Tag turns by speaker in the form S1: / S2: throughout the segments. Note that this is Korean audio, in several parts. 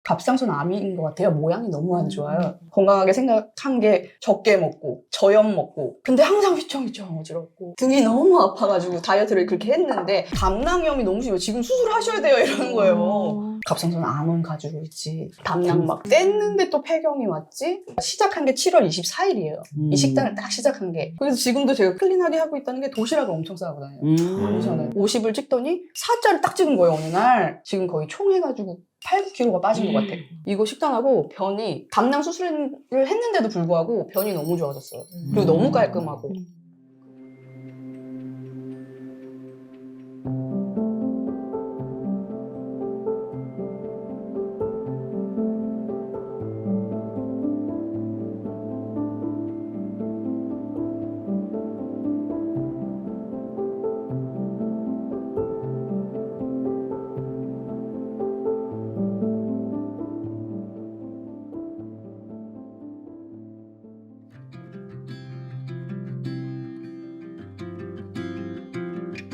S1: 갑상선 암인 것 같아요. 모양이 너무 안 좋아요. 건강하게 생각한 게 적게 먹고 저염 먹고 근데 항상 휘청휘청 어지럽고 등이 너무 아파가지고 다이어트를 그렇게 했는데 담낭염이 너무 심해요. 지금 수술하셔야 돼요 이러는 거예요. 갑상선 암은 가지고 있지. 담낭 막 뗐는데 또 폐경이 왔지. 시작한 게 7월 24일이에요. 이 식단을 딱 시작한 게. 그래서 지금도 제가 클린하게 하고 있다는 게 도시락을 엄청 싸고 다녀요. 저는 50을 찍더니 4자를 딱 찍은 거예요 어느 날. 지금 거의 총 해가지고 8, 9kg가 빠진 것 같아. 이거 식단하고 변이 담낭 수술을 했는데도 불구하고 변이 너무 좋아졌어요. 그리고 너무 깔끔하고.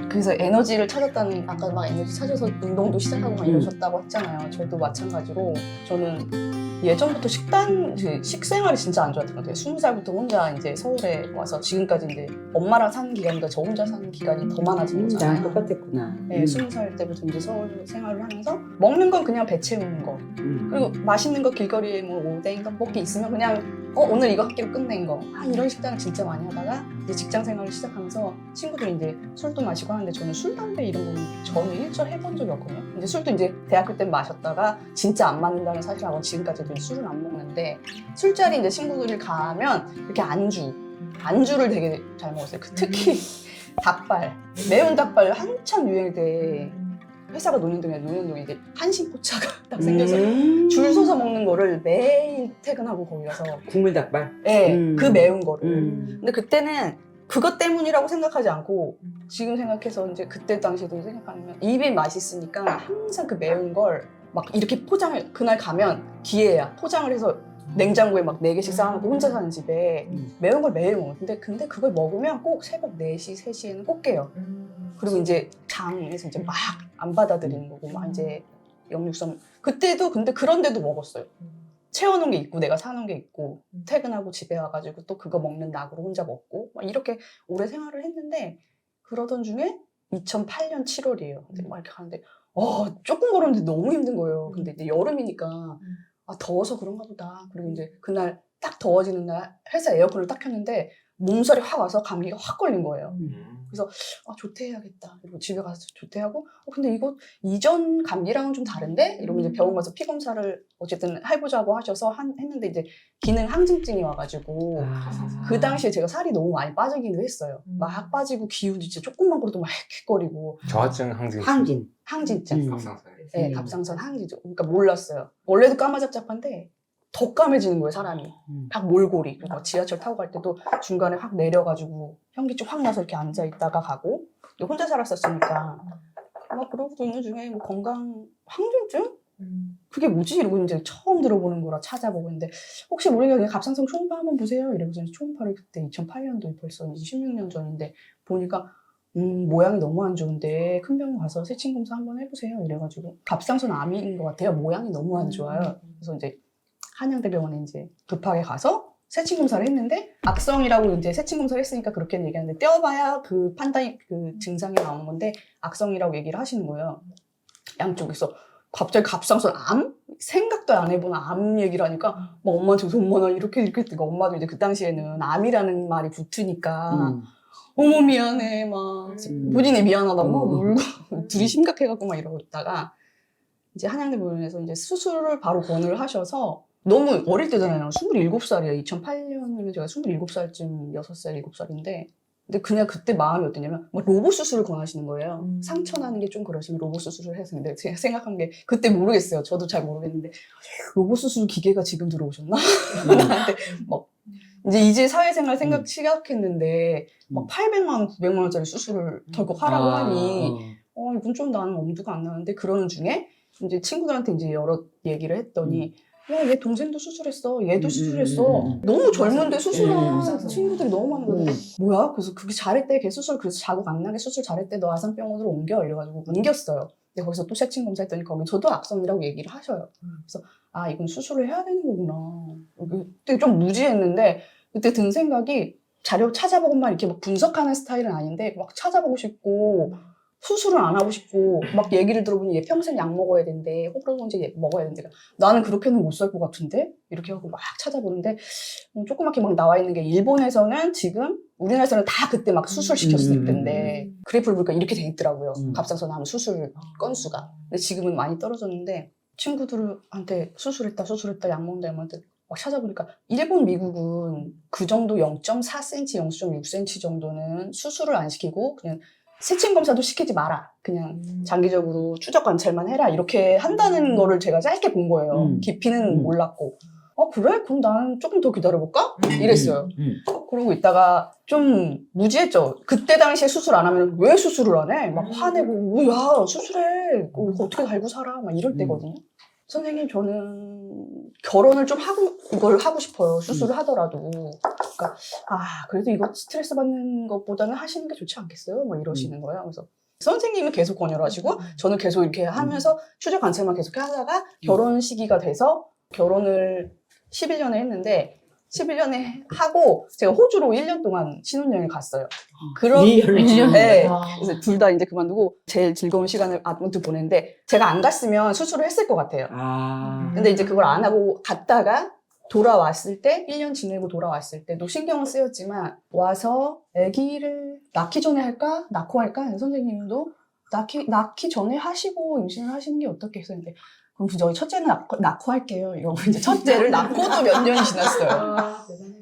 S1: 그래서 에너지를 찾았다는, 아까 막 에너지 찾아서 운동도 시작하고 막 이러셨다고 했잖아요. 저도 마찬가지로 저는 예전부터 식생활이 진짜 안 좋았던 것 같아요. 20살부터 혼자 이제 서울에 와서 지금까지 이제 엄마랑 사는 기간보다 저 혼자 사는 기간이 더 많아진 거잖아요.
S2: 나랑 똑같았구나.
S1: 네, 20살 때부터 이제 서울 생활을 하면서 먹는 건 그냥 배 채우는 거. 그리고 맛있는 거 길거리에 뭐 오뎅 떡볶이 있으면 그냥 오늘 이거 한 끼로 끝낸 거. 이런 식단을 진짜 많이 하다가 이제 직장 생활을 시작하면서 친구들이 이제 술도 마시고 하는데 저는 술, 담배 이런 거는 저는 일절 해본 적이 없거든요. 근데 술도 이제 대학교 때 마셨다가 진짜 안 맞는다는 사실을 알고 지금까지도 술은 안 먹는데 술자리 이제 친구들이 가면 이렇게 안주를 되게 잘 먹었어요. 특히 닭발, 매운 닭발 한참 유행 때 회사가 논현동에 이제 한신포차가 딱 생겨서 줄 서서 먹는 거를 매일 퇴근하고 거기 가서
S2: 국물 닭발?
S1: 네, 그 매운 거를. 근데 그때는 그것 때문이라고 생각하지 않고 지금 생각해서 이제 그때 당시도 생각하면 입이 맛있으니까 항상 그 매운 걸 막 이렇게 포장을 그날 가면 기회야. 포장을 해서 냉장고에 막 4개씩 쌓아놓고 혼자 사는 집에 매운 걸 매일 먹어요. 근데 그걸 먹으면 꼭 새벽 4시, 3시에는 꼭 깨요. 그리고 이제 장에서 이제 막 안 받아들이는 거고 막 이제 역류성 그때도 근데 그런데도 먹었어요. 채워놓은 게 있고 내가 사놓은 게 있고 퇴근하고 집에 와가지고 또 그거 먹는 낙으로 혼자 먹고 막 이렇게 오래 생활을 했는데 그러던 중에 2008년 7월이에요. 근데 막 이렇게 가는데 조금 걸었는데 너무 힘든 거예요. 근데 이제 여름이니까 더워서 그런가 보다. 그리고 이제 그날 딱 더워지는 날 회사 에어컨을 딱 켰는데 몸살이 확 와서 감기가 확 걸린 거예요. 그래서 조퇴해야겠다. 그리고 집에 가서 조퇴하고 근데 이거 이전 감기랑은 좀 다른데? 이러고 이제 병원 가서 피 검사를 어쨌든 해보자고 하셔서 했는데 이제 기능 항진증이 와가지고 그 당시에 제가 살이 너무 많이 빠지기도 했어요. 막 빠지고 기운도 진짜 조금만 걸어도 막 헥헥거리고.
S3: 저하증
S1: 항진증.
S3: 갑상선.
S1: 네, 갑상선 항진증. 그러니까 몰랐어요. 원래도 까마잡잡한데 더 까매지는 거예요, 사람이. 막 몰골이. 그러니까 지하철 타고 갈 때도 중간에 확 내려가지고 현기증 확 나서 이렇게 앉아있다가 가고 혼자 살았었으니까 막 그러고 있는 중에 뭐 건강 항진증? 그게 뭐지? 이러고 이제 처음 들어보는 거라 찾아보고 있는데 혹시 모르니까 그냥 갑상선 초음파 한번 보세요. 이러고서 초음파를 그때 2008년도에 벌써 이제 16년 전인데 보니까 모양이 너무 안 좋은데 큰 병원 가서 세친 검사 한번 해보세요. 이래가지고 갑상선 암인 것 같아요. 모양이 너무 안 좋아요. 그래서 이제 한양대병원에 이제 급하게 가서 세친 검사를 했는데 악성이라고 이제 세친 검사를 했으니까 그렇게 얘기하는데 떼어봐야 그 판단이 그 증상이 나오는 건데 악성이라고 얘기를 하시는 거예요. 양쪽에서 갑자기 갑상선 암? 생각도 안 해본 암 얘기를 하니까 막 엄마한테 엄마 나 이렇게 했더니 엄마도 이제 그 당시에는 암이라는 말이 붙으니까 어머 미안해 막 본인이 미안하다고 막 울고 둘이 심각해갖고 막 이러고 있다가 이제 한양대병원에서 이제 수술을 바로 권유를 하셔서 너무 어릴 때잖아요. 27살이에요. 2008년이면 제가 27살쯤 6살, 7살인데 근데 그냥 그때 마음이 어땠냐면 막 로봇 수술을 권하시는 거예요. 상처 나는 게 좀 그러시면 로봇 수술을 해서 근데 제가 생각한 게 그때 모르겠어요. 저도 잘 모르겠는데 로봇 수술 기계가 지금 들어오셨나? 나한테 막 이제 사회생활 시작했는데 막 800만 원, 900만 원짜리 수술을 덜컥 하라고 하니 이건 좀 나는 엄두가 안 나는데 그러는 중에 이제 친구들한테 이제 여러 얘기를 했더니 얘 동생도 수술했어. 얘도 수술했어. 너무 젊은데 수술한 친구들이 너무 많은 거예요. 뭐야? 그래서 그게 잘했대. 걔 수술 그래서 자국 안 나게 수술 잘했대. 너 아산병원으로 옮겨. 이래가지고 옮겼어요. 근데 거기서 또 색친 검사했더니 거기서도 악성이라고 얘기를 하셔요. 그래서 아 이건 수술을 해야 되는 거구나. 그때 좀 무지했는데 그때 든 생각이 자료 찾아보고 막 이렇게 막 분석하는 스타일은 아닌데 막 찾아보고 싶고 수술을 안 하고 싶고 막 얘기를 들어보니 얘 평생 약 먹어야 된대. 호르몬제 먹어야 된대. 나는 그렇게는 못 살 것 같은데? 이렇게 하고 막 찾아보는데 조그맣게 막 나와 있는 게 일본에서는 지금 우리나라에서는 다 그때 막 수술시켰을 텐데 그래프를 보니까 이렇게 돼 있더라고요. 갑상선암 수술 건수가. 근데 지금은 많이 떨어졌는데 친구들한테 수술했다 약 먹는다 막 찾아보니까 일본, 미국은 그 정도 0.4cm, 0.6cm 정도는 수술을 안 시키고 그냥 세침 검사도 시키지 마라. 그냥 장기적으로 추적 관찰만 해라. 이렇게 한다는 거를 제가 짧게 본 거예요. 깊이는 몰랐고. 그래? 그럼 나는 조금 더 기다려볼까? 이랬어요. 그러고 있다가 좀 무지했죠. 그때 당시에 수술 안 하면 왜 수술을 안 해? 막 화내고, 야, 수술해. 이거 어떻게 달고 살아? 막 이럴 때거든요. 선생님, 저는 결혼을 좀 이걸 하고 싶어요. 수술을 하더라도. 그러니까, 그래도 이거 스트레스 받는 것보다는 하시는 게 좋지 않겠어요? 막 이러시는 거예요. 그래서 선생님은 계속 권유를 하시고, 저는 계속 이렇게 하면서 추적 관찰만 계속 하다가 결혼 시기가 돼서 결혼을 11년에 했는데, 11년에 하고 제가 호주로 1년 동안 신혼여행을 갔어요.
S2: 1년?
S1: 네. 그래서 둘 다 이제 그만두고 제일 즐거운 시간을 아무튼 보냈는데 제가 안 갔으면 수술을 했을 것 같아요. 근데 이제 그걸 안 하고 갔다가 돌아왔을 때 1년 지내고 돌아왔을 때도 신경은 쓰였지만 와서 아기를 낳기 전에 할까? 낳고 할까? 선생님도 낳기 전에 하시고 임신을 하시는 게 어떻겠어요? 근데 그럼 저희 첫째는 낳고 할게요. 이러고 이제 첫째를 낳고도 몇 년이 지났어요.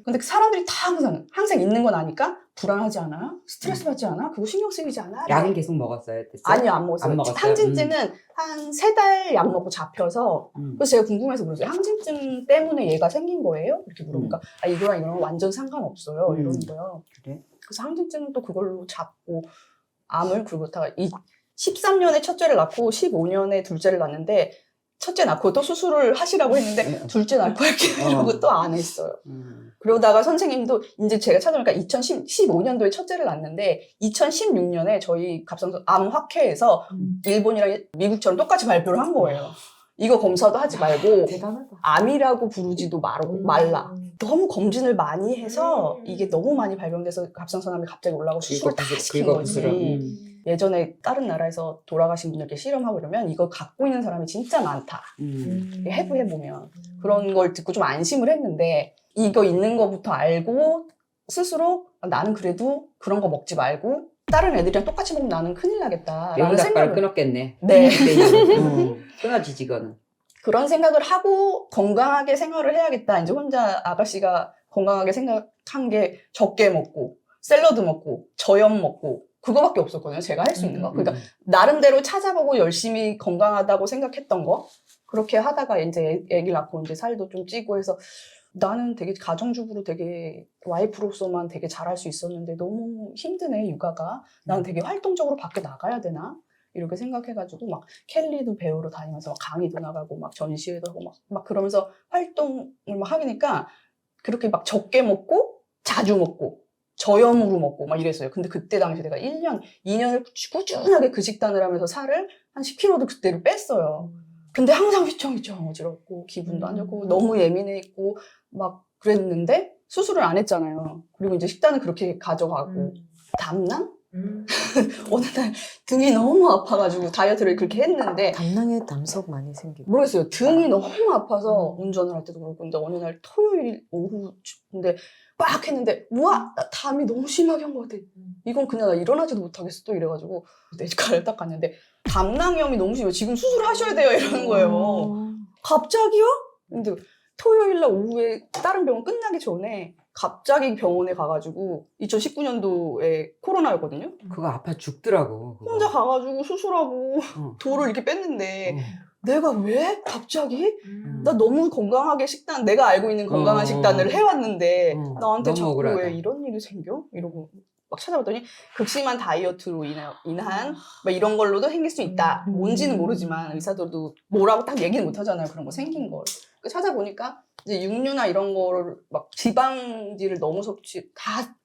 S1: 근데 사람들이 다 항상 있는 건 아니까 불안하지 않아요? 스트레스 받지 않아? 그거 신경 쓰이지 않아?
S2: 약은 계속 먹었어요? 그때?
S1: 아니요, 안 먹었어요. 항진증은 한 3달 약 먹고 잡혀서 그래서 제가 궁금해서 물었어요. 항진증 때문에 얘가 생긴 거예요? 이렇게 물어보니까 이거랑 완전 상관없어요. 이러는 거예요.
S2: 그래?
S1: 그래서 항진증은 또 그걸로 잡고 암을 그렇다가 13년에 첫째를 낳고 15년에 둘째를 낳는데 첫째 낳고 또 수술을 하시라고 했는데 둘째 낳고 할게요 이러고 또 안 했어요. 그러다가 선생님도 이제 제가 찾아보니까 2015년도에 첫째를 낳는데 2016년에 저희 갑상선 암 학회에서 일본이랑 미국처럼 똑같이 발표를 한 거예요. 이거 검사도 하지 말고
S3: 대단하다.
S1: 암이라고 부르지도 말라. 너무 검진을 많이 해서 이게 너무 많이 발병돼서 갑상선암이 갑자기 올라오고 수술을 다 시킨 거지. 예전에 다른 나라에서 돌아가신 분들께 실험하고 이러면 이거 갖고 있는 사람이 진짜 많다. 해보면. 그런 걸 듣고 좀 안심을 했는데 이거 있는 거부터 알고 스스로 나는 그래도 그런 거 먹지 말고 다른 애들이랑 똑같이 먹으면 나는 큰일 나겠다.
S2: 매운 닭발을 끊었겠네.
S1: 네.
S2: 끊어지지 그거는.
S1: 그런 생각을 하고 건강하게 생활을 해야겠다. 이제 혼자 아가씨가 건강하게 생각한 게 적게 먹고 샐러드 먹고 저염 먹고 그거밖에 없었거든요. 제가 할 수 있는 거. 그러니까 나름대로 찾아보고 열심히 건강하다고 생각했던 거. 그렇게 하다가 이제 애기 낳고 이제 살도 좀 찌고 해서 나는 되게 가정주부로 되게 와이프로서만 되게 잘할 수 있었는데 너무 힘드네, 육아가. 나는 되게 활동적으로 밖에 나가야 되나? 이렇게 생각해가지고 막 켈리도 배우러 다니면서 막 강의도 나가고 막 전시회도 하고 막 그러면서 활동을 막 하니까 그렇게 막 적게 먹고 자주 먹고 저염으로 먹고 막 이랬어요. 근데 그때 당시 내가 2년을 꾸준하게 그 식단을 하면서 살을 한 10kg도 그때를 뺐어요. 근데 항상 휘청휘청 어지럽고 기분도 안 좋고 너무 예민했고 막 그랬는데 수술을 안 했잖아요. 그리고 이제 식단을 그렇게 가져가고 담낭? 어느 날 등이 너무 아파가지고 다이어트를 그렇게 했는데
S3: 담낭에 담석 많이 생기고
S1: 모르겠어요. 등이 너무 아파서 운전을 할 때도 그렇고 근데 어느 날 토요일 오후 근데 막 했는데 우와 나 담이 너무 심하게 온 것 같아. 이건 그냥 나 일어나지도 못하겠어 또 이래가지고 내과를 딱 갔는데 담낭염이 너무 심해요. 지금 수술하셔야 돼요 이러는 거예요. 갑자기요? 근데 토요일날 오후에 다른 병원 끝나기 전에 갑자기 병원에 가가지고 2019년도에 코로나였거든요.
S2: 그거 아파 죽더라고. 그거.
S1: 혼자 가가지고 수술하고 돌을 이렇게 뺐는데 내가 왜 갑자기? 나 너무 건강하게 내가 알고 있는 건강한 식단을 해왔는데 나한테 자꾸
S2: 억울하다.
S1: 왜 이런 일이 생겨? 이러고 막 찾아봤더니 극심한 다이어트로 인한 막 이런 걸로도 생길 수 있다. 뭔지는 모르지만 의사들도 뭐라고 딱 얘기는 못 하잖아요. 그런 거 생긴 걸. 찾아보니까 이제 육류나 이런 거를 막 지방지를 너무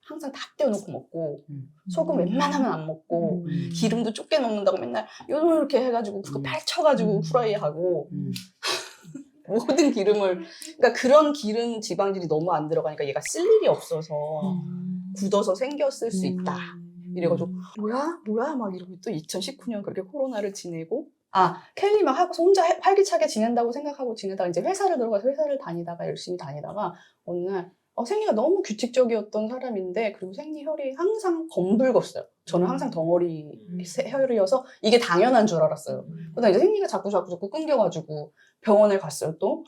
S1: 항상 다 떼어놓고 먹고 소금 웬만하면 안 먹고 기름도 좁게 넣는다고 맨날 이렇게 해가지고 그거 펼쳐가지고 프라이하고 모든 기름을 그러니까 그런 기름 지방질이 너무 안 들어가니까 얘가 쓸 일이 없어서 굳어서 생겼을 수 있다. 이래가지고 뭐야 막 이러고 또 2019년 그렇게 코로나를 지내고 켈리 막 하고서 혼자 활기차게 지낸다고 생각하고 지내다가 이제 회사를 들어가서 회사를 다니다가 열심히 다니다가 어느 날 생리가 너무 규칙적이었던 사람인데 그리고 생리 혈이 항상 검붉었어요. 저는 항상 덩어리 혈이어서 이게 당연한 줄 알았어요. 그러다 이제 생리가 자꾸 끊겨가지고 병원을 갔어요. 또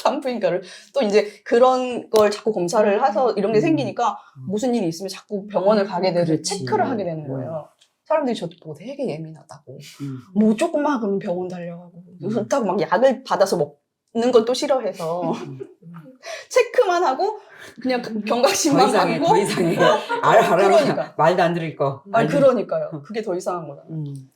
S1: 산부인과를 또 이제 그런 걸 자꾸 검사를 해서 이런 게 생기니까 무슨 일이 있으면 자꾸 병원을 가게 되고
S2: 그렇지.
S1: 체크를 하게 되는 거예요. 사람들이 저도 보고 되게 예민하다고. 뭐 조금만 그러면 병원 달려가고 그렇다고 막 약을 받아서 먹는 건 또 싫어해서 체크만 하고 그냥 경각심만 갖고
S2: 더 이상해. 알아.
S1: 그러니까.
S2: 말도 안 들을 거.
S1: 그러니까요. 그게 더 이상한 거잖아.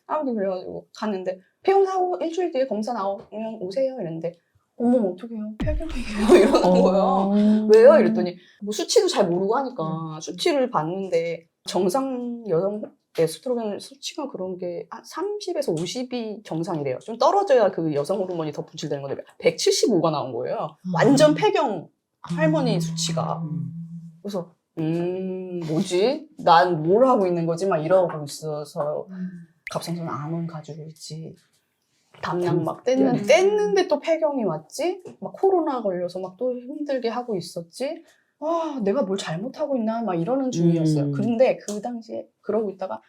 S1: 아무튼 그래가지고 갔는데 폐렴 사고 일주일 뒤에 검사 나오면 오세요 이랬는데 어머 어떡해요 폐렴이에요 이러는 거예요. 왜요? 이랬더니 뭐 수치도 잘 모르고 하니까 수치를 봤는데 정상 여성 에스트로겐 수치가 그런 게 30에서 50이 정상이래요. 좀 떨어져야 그 여성 호르몬이 더 분출되는 건데 175가 나온 거예요. 완전 폐경 할머니 수치가. 그래서 뭐지? 난 뭘 하고 있는 거지? 막 이러고 있어서 갑상선 암은 가지고 있지. 담낭 막 뗐는데 또 폐경이 왔지? 막 코로나 걸려서 막 또 힘들게 하고 있었지? 내가 뭘 잘못하고 있나? 막 이러는 중이었어요. 근데 그 당시에 그러고 있다가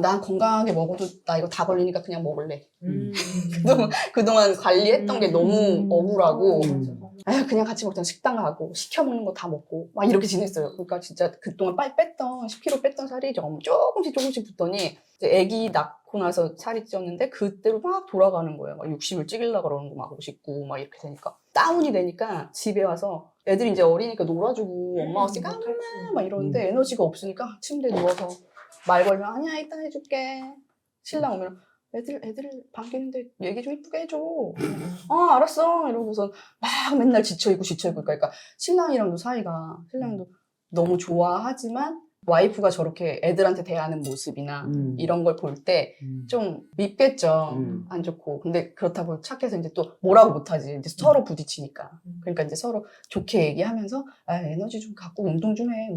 S1: 난 건강하게 먹어도 나 이거 다 걸리니까 그냥 먹을래. 그동안 관리했던 게 너무 억울하고 그냥 같이 먹던 식당 가고 시켜 먹는 거 다 먹고 막 이렇게 지냈어요. 그러니까 진짜 그동안 빨리 10kg 뺐던 살이 조금씩 붙더니 이제 아기 낳고 나서 살이 찌었는데 그때로 막 돌아가는 거예요. 막 60을 찍으려고 그러는 거 막 59 막 이렇게 되니까 다운이 되니까 집에 와서 애들이 이제 어리니까 놀아주고 엄마가 없으니까 엄마 막 이러는데 에너지가 없으니까 침대에 누워서 말 걸면 아니야 이따 해줄게. 신랑 오면 애들 반기는데 얘기 좀 이쁘게 해줘. 알았어. 이러고서 막 맨날 지쳐있고 그러니까 신랑이랑도 신랑도 너무 좋아하지만 와이프가 저렇게 애들한테 대하는 모습이나 이런 걸 볼 때 좀 밉겠죠. 안 좋고. 근데 그렇다고 착해서 이제 또 뭐라고 못하지. 이제 서로 부딪히니까. 그러니까 이제 서로 좋게 얘기하면서 에너지 좀 갖고 운동 좀 해.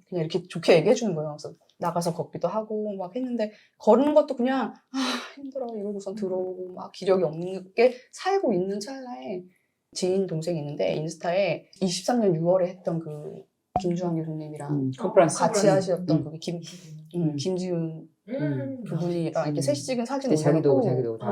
S1: 그냥 이렇게 좋게 얘기해 주는 거예요. 그래서 나가서 걷기도 하고 막 했는데 걸는 것도 그냥 힘들어 이러고선 들어오고 막 기력이 없게 살고 있는 찰나에 지인 동생이 있는데 인스타에 23년 6월에 했던 그 김주환 교수님이랑
S2: 컨퍼런스
S1: 같이 하셨던 그게 김지훈 그분이랑 이렇게 셋이 찍은 사진
S2: 자기도
S1: 올려놓고
S2: 다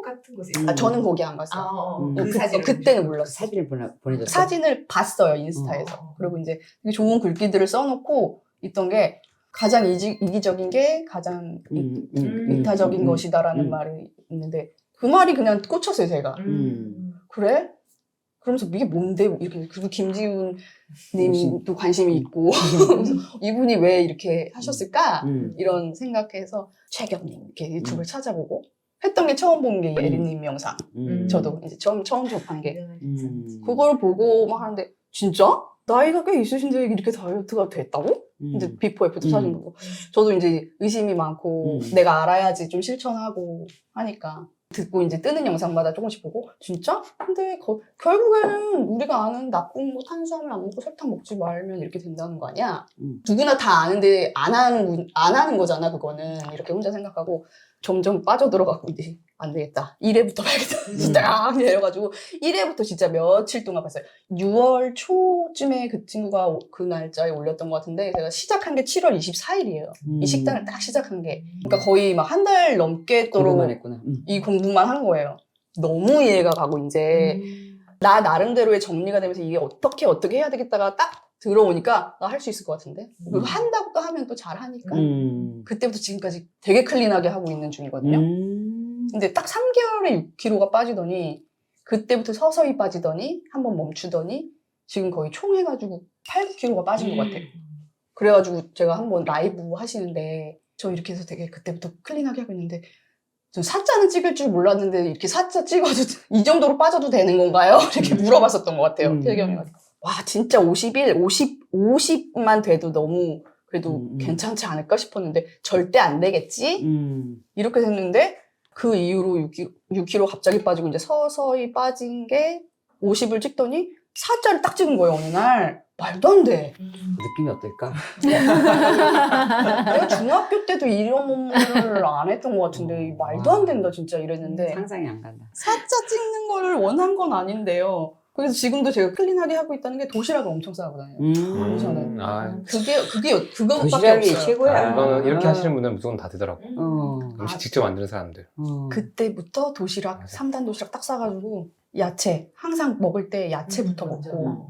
S4: 같은 곳에.
S1: 저는 거기 안 갔어요.
S4: 그 사진을
S1: 그때는 몰랐어요.
S2: 사진을 보내줬어.
S1: 사진을 봤어요 인스타에서. 그리고 이제 되게 좋은 글귀들을 써놓고 있던 게 가장 이기적인 게 가장 이타적인 것이다라는 말이 있는데 그 말이 그냥 꽂혔어요 제가. 그래? 그러면서 이게 뭔데? 이렇게 그리고 김지훈 님도 관심이 있고 이분이 왜 이렇게 하셨을까? 이런 생각해서 최경님 이렇게 유튜브를 찾아보고 했던 게 처음 본 게 예린님 영상. 저도 이제 처음 접한 게 그걸 보고 막 하는데 진짜? 나이가 꽤 있으신데 이렇게 다이어트가 됐다고? 이제 비포 애프터 사진 보고 저도 이제 의심이 많고 내가 알아야지 좀 실천하고 하니까 듣고 이제 뜨는 영상마다 조금씩 보고 진짜? 근데 결국에는 우리가 아는 나쁜 거 탄수화물 안 먹고 설탕 먹지 말면 이렇게 된다는 거 아니야? 누구나 다 아는데 안 하는 거잖아 그거는. 이렇게 혼자 생각하고 점점 빠져들어가고 이제 안 되겠다. 1회부터 봐야겠다. 진짜 내려가지고 1회부터 진짜 며칠 동안 봤어요. 6월 초쯤에 그 친구가 그 날짜에 올렸던 것 같은데 제가 시작한 게 7월 24일이에요. 이 식단을 딱 시작한 게. 그러니까 거의 막 한 달 넘게도록
S2: 공부만 했구나.
S1: 이 공부만 한 거예요. 너무 이해가 가고 이제 나 나름대로의 정리가 되면서 이게 어떻게 해야 되겠다가 딱 들어오니까 나 할 수 있을 것 같은데 그리고 한다고 또 하면 또 잘하니까 그때부터 지금까지 되게 클린하게 하고 있는 중이거든요. 근데 딱 3개월에 6kg가 빠지더니 그때부터 서서히 빠지더니 한번 멈추더니 지금 거의 총 해가지고 8, 9kg가 빠진 것 같아요. 그래가지고 제가 한번 라이브 하시는데 저 이렇게 해서 되게 그때부터 클린하게 하고 있는데 전 사자는 찍을 줄 몰랐는데 이렇게 사자 찍어도 이 정도로 빠져도 되는 건가요? 이렇게 물어봤었던 것 같아요. 태경이가. 와 진짜 50만 돼도 너무 그래도 괜찮지 않을까 싶었는데 절대 안 되겠지? 이렇게 됐는데 그 이후로 6kg 갑자기 빠지고 이제 서서히 빠진 게 50을 찍더니 사자를 딱 찍은 거예요, 어느 날. 말도 안 돼.
S2: 느낌이 어떨까?
S1: 내가 중학교 때도 이런 몸무게를 안 했던 것 같은데 말도 안 된다 진짜 이랬는데
S2: 상상이 안 간다.
S1: 사자 찍는 거를 원한 건 아닌데요. 그래서 지금도 제가 클린하게 하고 있다는 게 도시락을 엄청 싸고 다녀요. 저는. 그거밖에
S2: 도시락이
S1: 없어요.
S2: 최고야.
S5: 이거는 이렇게 하시는 분들은 무조건 다 되더라고. 음식
S1: 아,
S5: 직접 만드는 사람들.
S1: 그때부터 도시락,
S5: 맞아.
S1: 3단 도시락 딱 싸가지고 야채, 항상 먹을 때 야채부터 먹고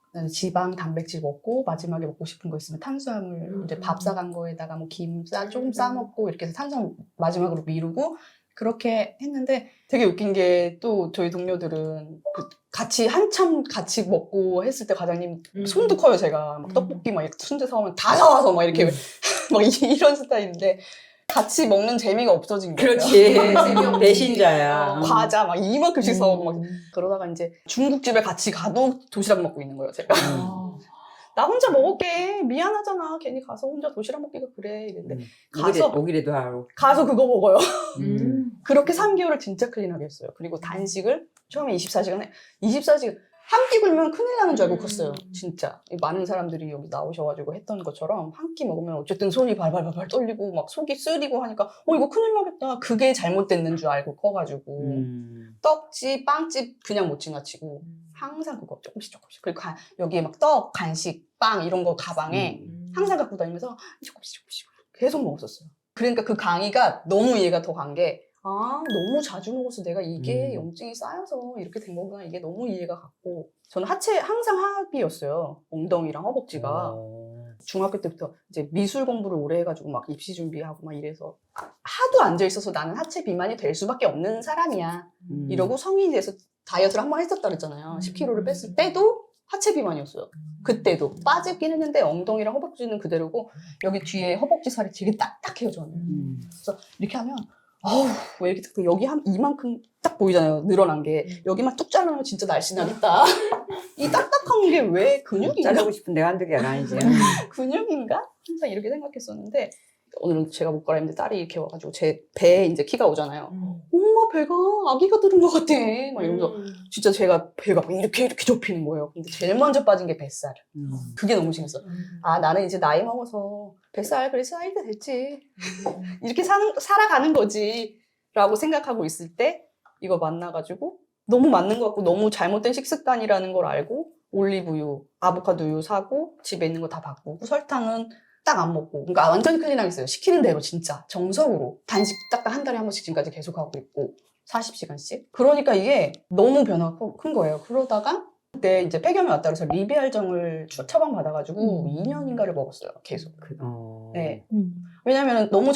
S1: 그다음에 지방, 단백질 먹고 마지막에 먹고 싶은 거 있으면 탄수화물 이제 밥 싸간 거에다가 뭐 김 조금 싸 먹고 이렇게 해서 탄수화물 마지막으로 미루고 그렇게 했는데 되게 웃긴 게 또 저희 동료들은 같이 한참 같이 먹고 했을 때 과장님 손도 커요 제가 막 떡볶이 막 이렇게 순대 사오면 다 사와서 막 이렇게 막 이런 스타일인데 같이 먹는 재미가 없어진 거예요.
S2: 그렇지. 배신자야.
S1: 과자 막 이만큼씩 사오고 막 그러다가 이제 중국집에 같이 가도 도시락 먹고 있는 거예요 제가. 나 혼자 먹을게 미안하잖아 괜히 가서 혼자 도시락 먹기가 그래 이랬는데
S2: 오기래도 하고.
S1: 가서 그거 먹어요. 그렇게
S2: 음.
S1: 3개월을 진짜 클린하게 했어요. 그리고 단식을 처음에 24시간에 24시간 한 끼 굶으면 큰일 나는 줄 알고 컸어요. 진짜 많은 사람들이 여기 나오셔가지고 했던 것처럼 한 끼 먹으면 어쨌든 손이 발발발발 떨리고 막 속이 쓰리고 하니까 이거 큰일 나겠다. 그게 잘못됐는 줄 알고 커가지고 떡집, 빵집 그냥 못 지나치고 항상 그거 조금씩 그리고 여기에 막 떡, 간식, 빵 이런 거 가방에 항상 갖고 다니면서 조금씩 계속 먹었었어요. 그러니까 그 강의가 너무 이해가 더 간 게 너무 자주 먹어서 내가 이게 염증이 쌓여서 이렇게 된 거구나. 이게 너무 이해가 갔고 저는 하체 항상 합이었어요. 엉덩이랑 허벅지가. 중학교 때부터 이제 미술 공부를 오래 해가지고 막 입시 준비하고 막 이래서 하도 앉아있어서 나는 하체 비만이 될 수밖에 없는 사람이야. 이러고 성인이 돼서 다이어트를 한 번 했었다 그랬잖아요. 10kg를 뺐을 때도 하체 비만이었어요. 그때도 빠지긴 했는데 엉덩이랑 허벅지는 그대로고 여기 뒤에 허벅지 살이 되게 딱딱해요 저는. 그래서 이렇게 하면 왜 이렇게 딱 여기 한 이만큼 딱 보이잖아요. 늘어난 게 여기만 뚝 자르면 진짜 날씬하겠다. 이 딱딱한 게 왜 근육인가?
S2: 자르고 싶은 내가 한두 개가 아니지.
S1: 근육인가? 항상 이렇게 생각했었는데 오늘은 제가 못 가라 했는데 딸이 이렇게 와가지고 제 배에 이제 키가 오잖아요. 엄마 배가 아기가 들은 것 같아. 막 이러면서 진짜 제가 배가 막 이렇게 접히는 거예요. 근데 제일 먼저 빠진 게 뱃살. 그게 너무 신기했어. 나는 이제 나이 먹어서 뱃살 그래 쌓일 때 됐지. 이렇게 살아가는 거지. 라고 생각하고 있을 때 이거 만나가지고 너무 맞는 것 같고 너무 잘못된 식습관이라는 걸 알고 올리브유, 아보카도유 사고 집에 있는 거 다 바꾸고 설탕은 딱 안 먹고 그러니까 완전히 클린하게 했어요. 시키는 대로 진짜 정석으로 단식 딱 한 달에 한 번씩 지금까지 계속 하고 있고 40시간씩 그러니까 이게 너무 변화가 큰 거예요. 그러다가 그때 이제 폐렴이 왔다 그래서 리비알정을 처방받아가지고 2년인가를 먹었어요. 계속. 네. 왜냐면 너무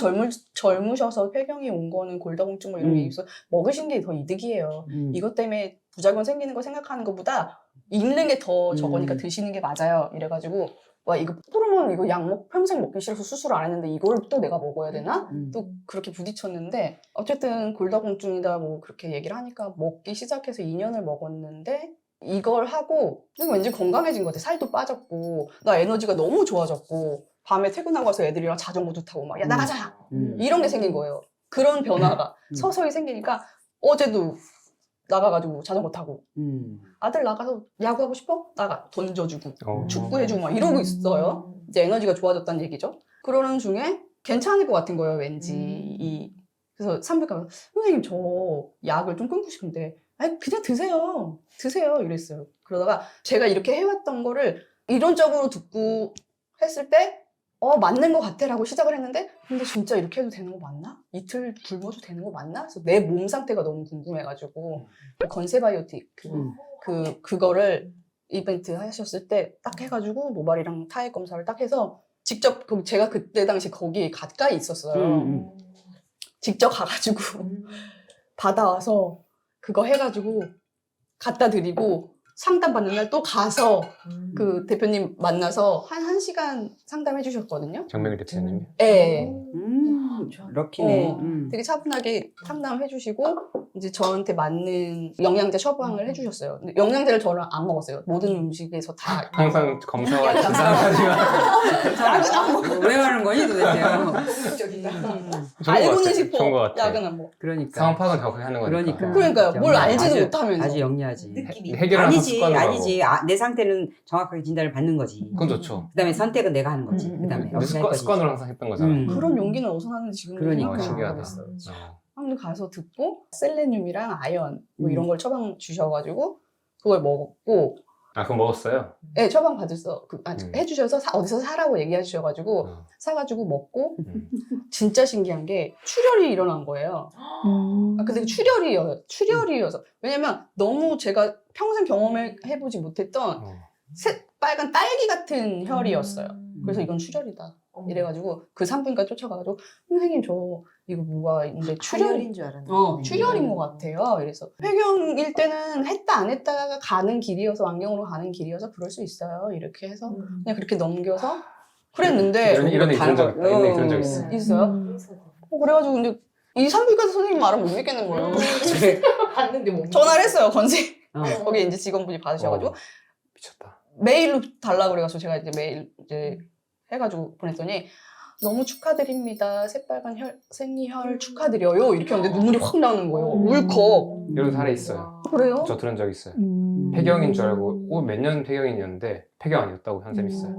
S1: 젊으셔서 폐경이 온 거는 골다공증 뭐 이런 게 있어 먹으신 게 더 이득이에요. 이것 때문에 부작용 생기는 거 생각하는 것보다 읽는 게 더 적으니까 드시는 게 맞아요. 이래가지고 와 이거 호르몬 이거 약 평생 먹기 싫어서 수술 안 했는데 이걸 또 내가 먹어야 되나? 또 그렇게 부딪혔는데 어쨌든 골다공증이다 뭐 그렇게 얘기를 하니까 먹기 시작해서 2년을 먹었는데 이걸 하고 왠지 건강해진 것 같아. 살도 빠졌고 나 에너지가 너무 좋아졌고 밤에 퇴근하고 와서 애들이랑 자전거도 타고 막 야 나가자 이런 게 생긴 거예요. 그런 변화가 서서히 생기니까 어제도 나가가지고 자전거 타고 아들 나가서 야구하고 싶어? 나가 던져주고 축구해주고 막 이러고 있어요. 이제 에너지가 좋아졌다는 얘기죠. 그러는 중에 괜찮을 것 같은 거예요 왠지. 그래서 산부인과 선생님 저 약을 좀 끊고 싶은데 아니 그냥 드세요 이랬어요. 그러다가 제가 이렇게 해왔던 거를 이론적으로 듣고 했을 때 맞는 것 같아 라고 시작을 했는데 근데 진짜 이렇게 해도 되는 거 맞나? 이틀 굶어도 되는 거 맞나? 그래서 내 몸 상태가 너무 궁금해가지고 건세바이오틱 그거를 이벤트 하셨을 때 딱 해가지고 모발이랑 타액 검사를 딱 해서 직접 제가 그때 당시 거기 가까이 있었어요. 직접 가가지고 받아와서 그거 해가지고 갖다 드리고 상담 받는 날 또 가서 그 대표님 만나서 한 1시간 상담해 주셨거든요.
S5: 정명일 대표님이.
S1: 네.
S2: 럭키네.
S1: 되게 차분하게 상담해 주시고 이제 저한테 맞는 영양제 처방을 해 주셨어요. 근데 영양제를 저는 안 먹었어요. 모든 음식에서 다
S5: 항상 검사와
S1: 약간
S5: 진단하지만
S1: 약은 안 먹어.
S2: 왜 하는 거니 도대체?
S1: 알고는 싶어.
S5: 좋은 것 같아.
S1: 약은 안 먹어.
S2: 그러니까.
S5: 상황 파악은 정확하게 하는 거니까.
S1: 그러니까요. 뭘 알지도
S2: 아주-
S1: 못하면서.
S2: 아주 영리하지.
S4: 느낌이.
S5: 해결하는
S2: 아니지,
S5: 습관으로
S2: 아니지. 내 상태는 정확하게 진단을 받는 거지.
S5: 그건 좋죠.
S2: 그다음에 선택은 내가 하는 거지. 그다음에
S5: 근데
S2: 어떻게 할 거지.
S5: 습관으로 항상 했던 거잖아.
S1: 그런 용기는 어디서 나는지 지금
S2: 그러니까.
S5: 신기하다.
S1: 모르겠어요.
S5: 어.
S1: 한번 가서 듣고 셀레늄이랑 아연 뭐 이런
S2: 음.
S1: 걸 처방 주셔가지고 그걸 먹었고
S5: 아, 그거 먹었어요?
S1: 네, 처방 받았어. 해주셔서 어디서 사라고 얘기해 주셔가지고
S5: 어.
S1: 사가지고 먹고
S5: 음.
S1: 진짜 신기한 게 출혈이 일어난 거예요. 아, 근데 출혈이어서 왜냐면 너무 제가 평생 경험해보지 못했던
S5: 어.
S1: 빨간 딸기 같은 혈이었어요. 그래서 이건 출혈이다.
S4: 어머.
S1: 이래가지고 그 산부인과 쫓아가가지고 선생님 저 이거 뭐가 있는데
S3: 출혈인 줄 알았는데.
S1: 출혈인 것 같아요. 그래서 폐경일 때는 했다 안 했다가 가는 길이어서 완경으로 가는 길이어서 그럴 수 있어요. 이렇게 해서 그냥 그렇게 넘겨서 그랬는데
S5: 이런 얘기 들은 적 있다. 이런 얘기 들은 적
S2: 어.
S5: 있어.
S1: 있어요. 그래가지고 근데 이 산부인과 선생님 말은 못 믿겠는 거예요.
S4: 봤는데 못
S1: 전화를 했어요. 건지
S2: 어.
S1: 거기 이제 직원분이 받으셔가지고
S5: 미쳤다.
S1: 메일로 달라고 그래가지고 제가 이제 메일 이제 해가지고 보냈더니 너무 축하드립니다. 새빨간 생리혈 축하드려요. 이렇게 하는데 눈물이 확 나오는 거예요. 울컥.
S5: 이런 사례 있어요.
S1: 그래요?
S5: 저 들은 적 있어요. 폐경인 줄 알고 몇 년 폐경인이었는데 폐경 아니었다고 한 쌤이 있어요.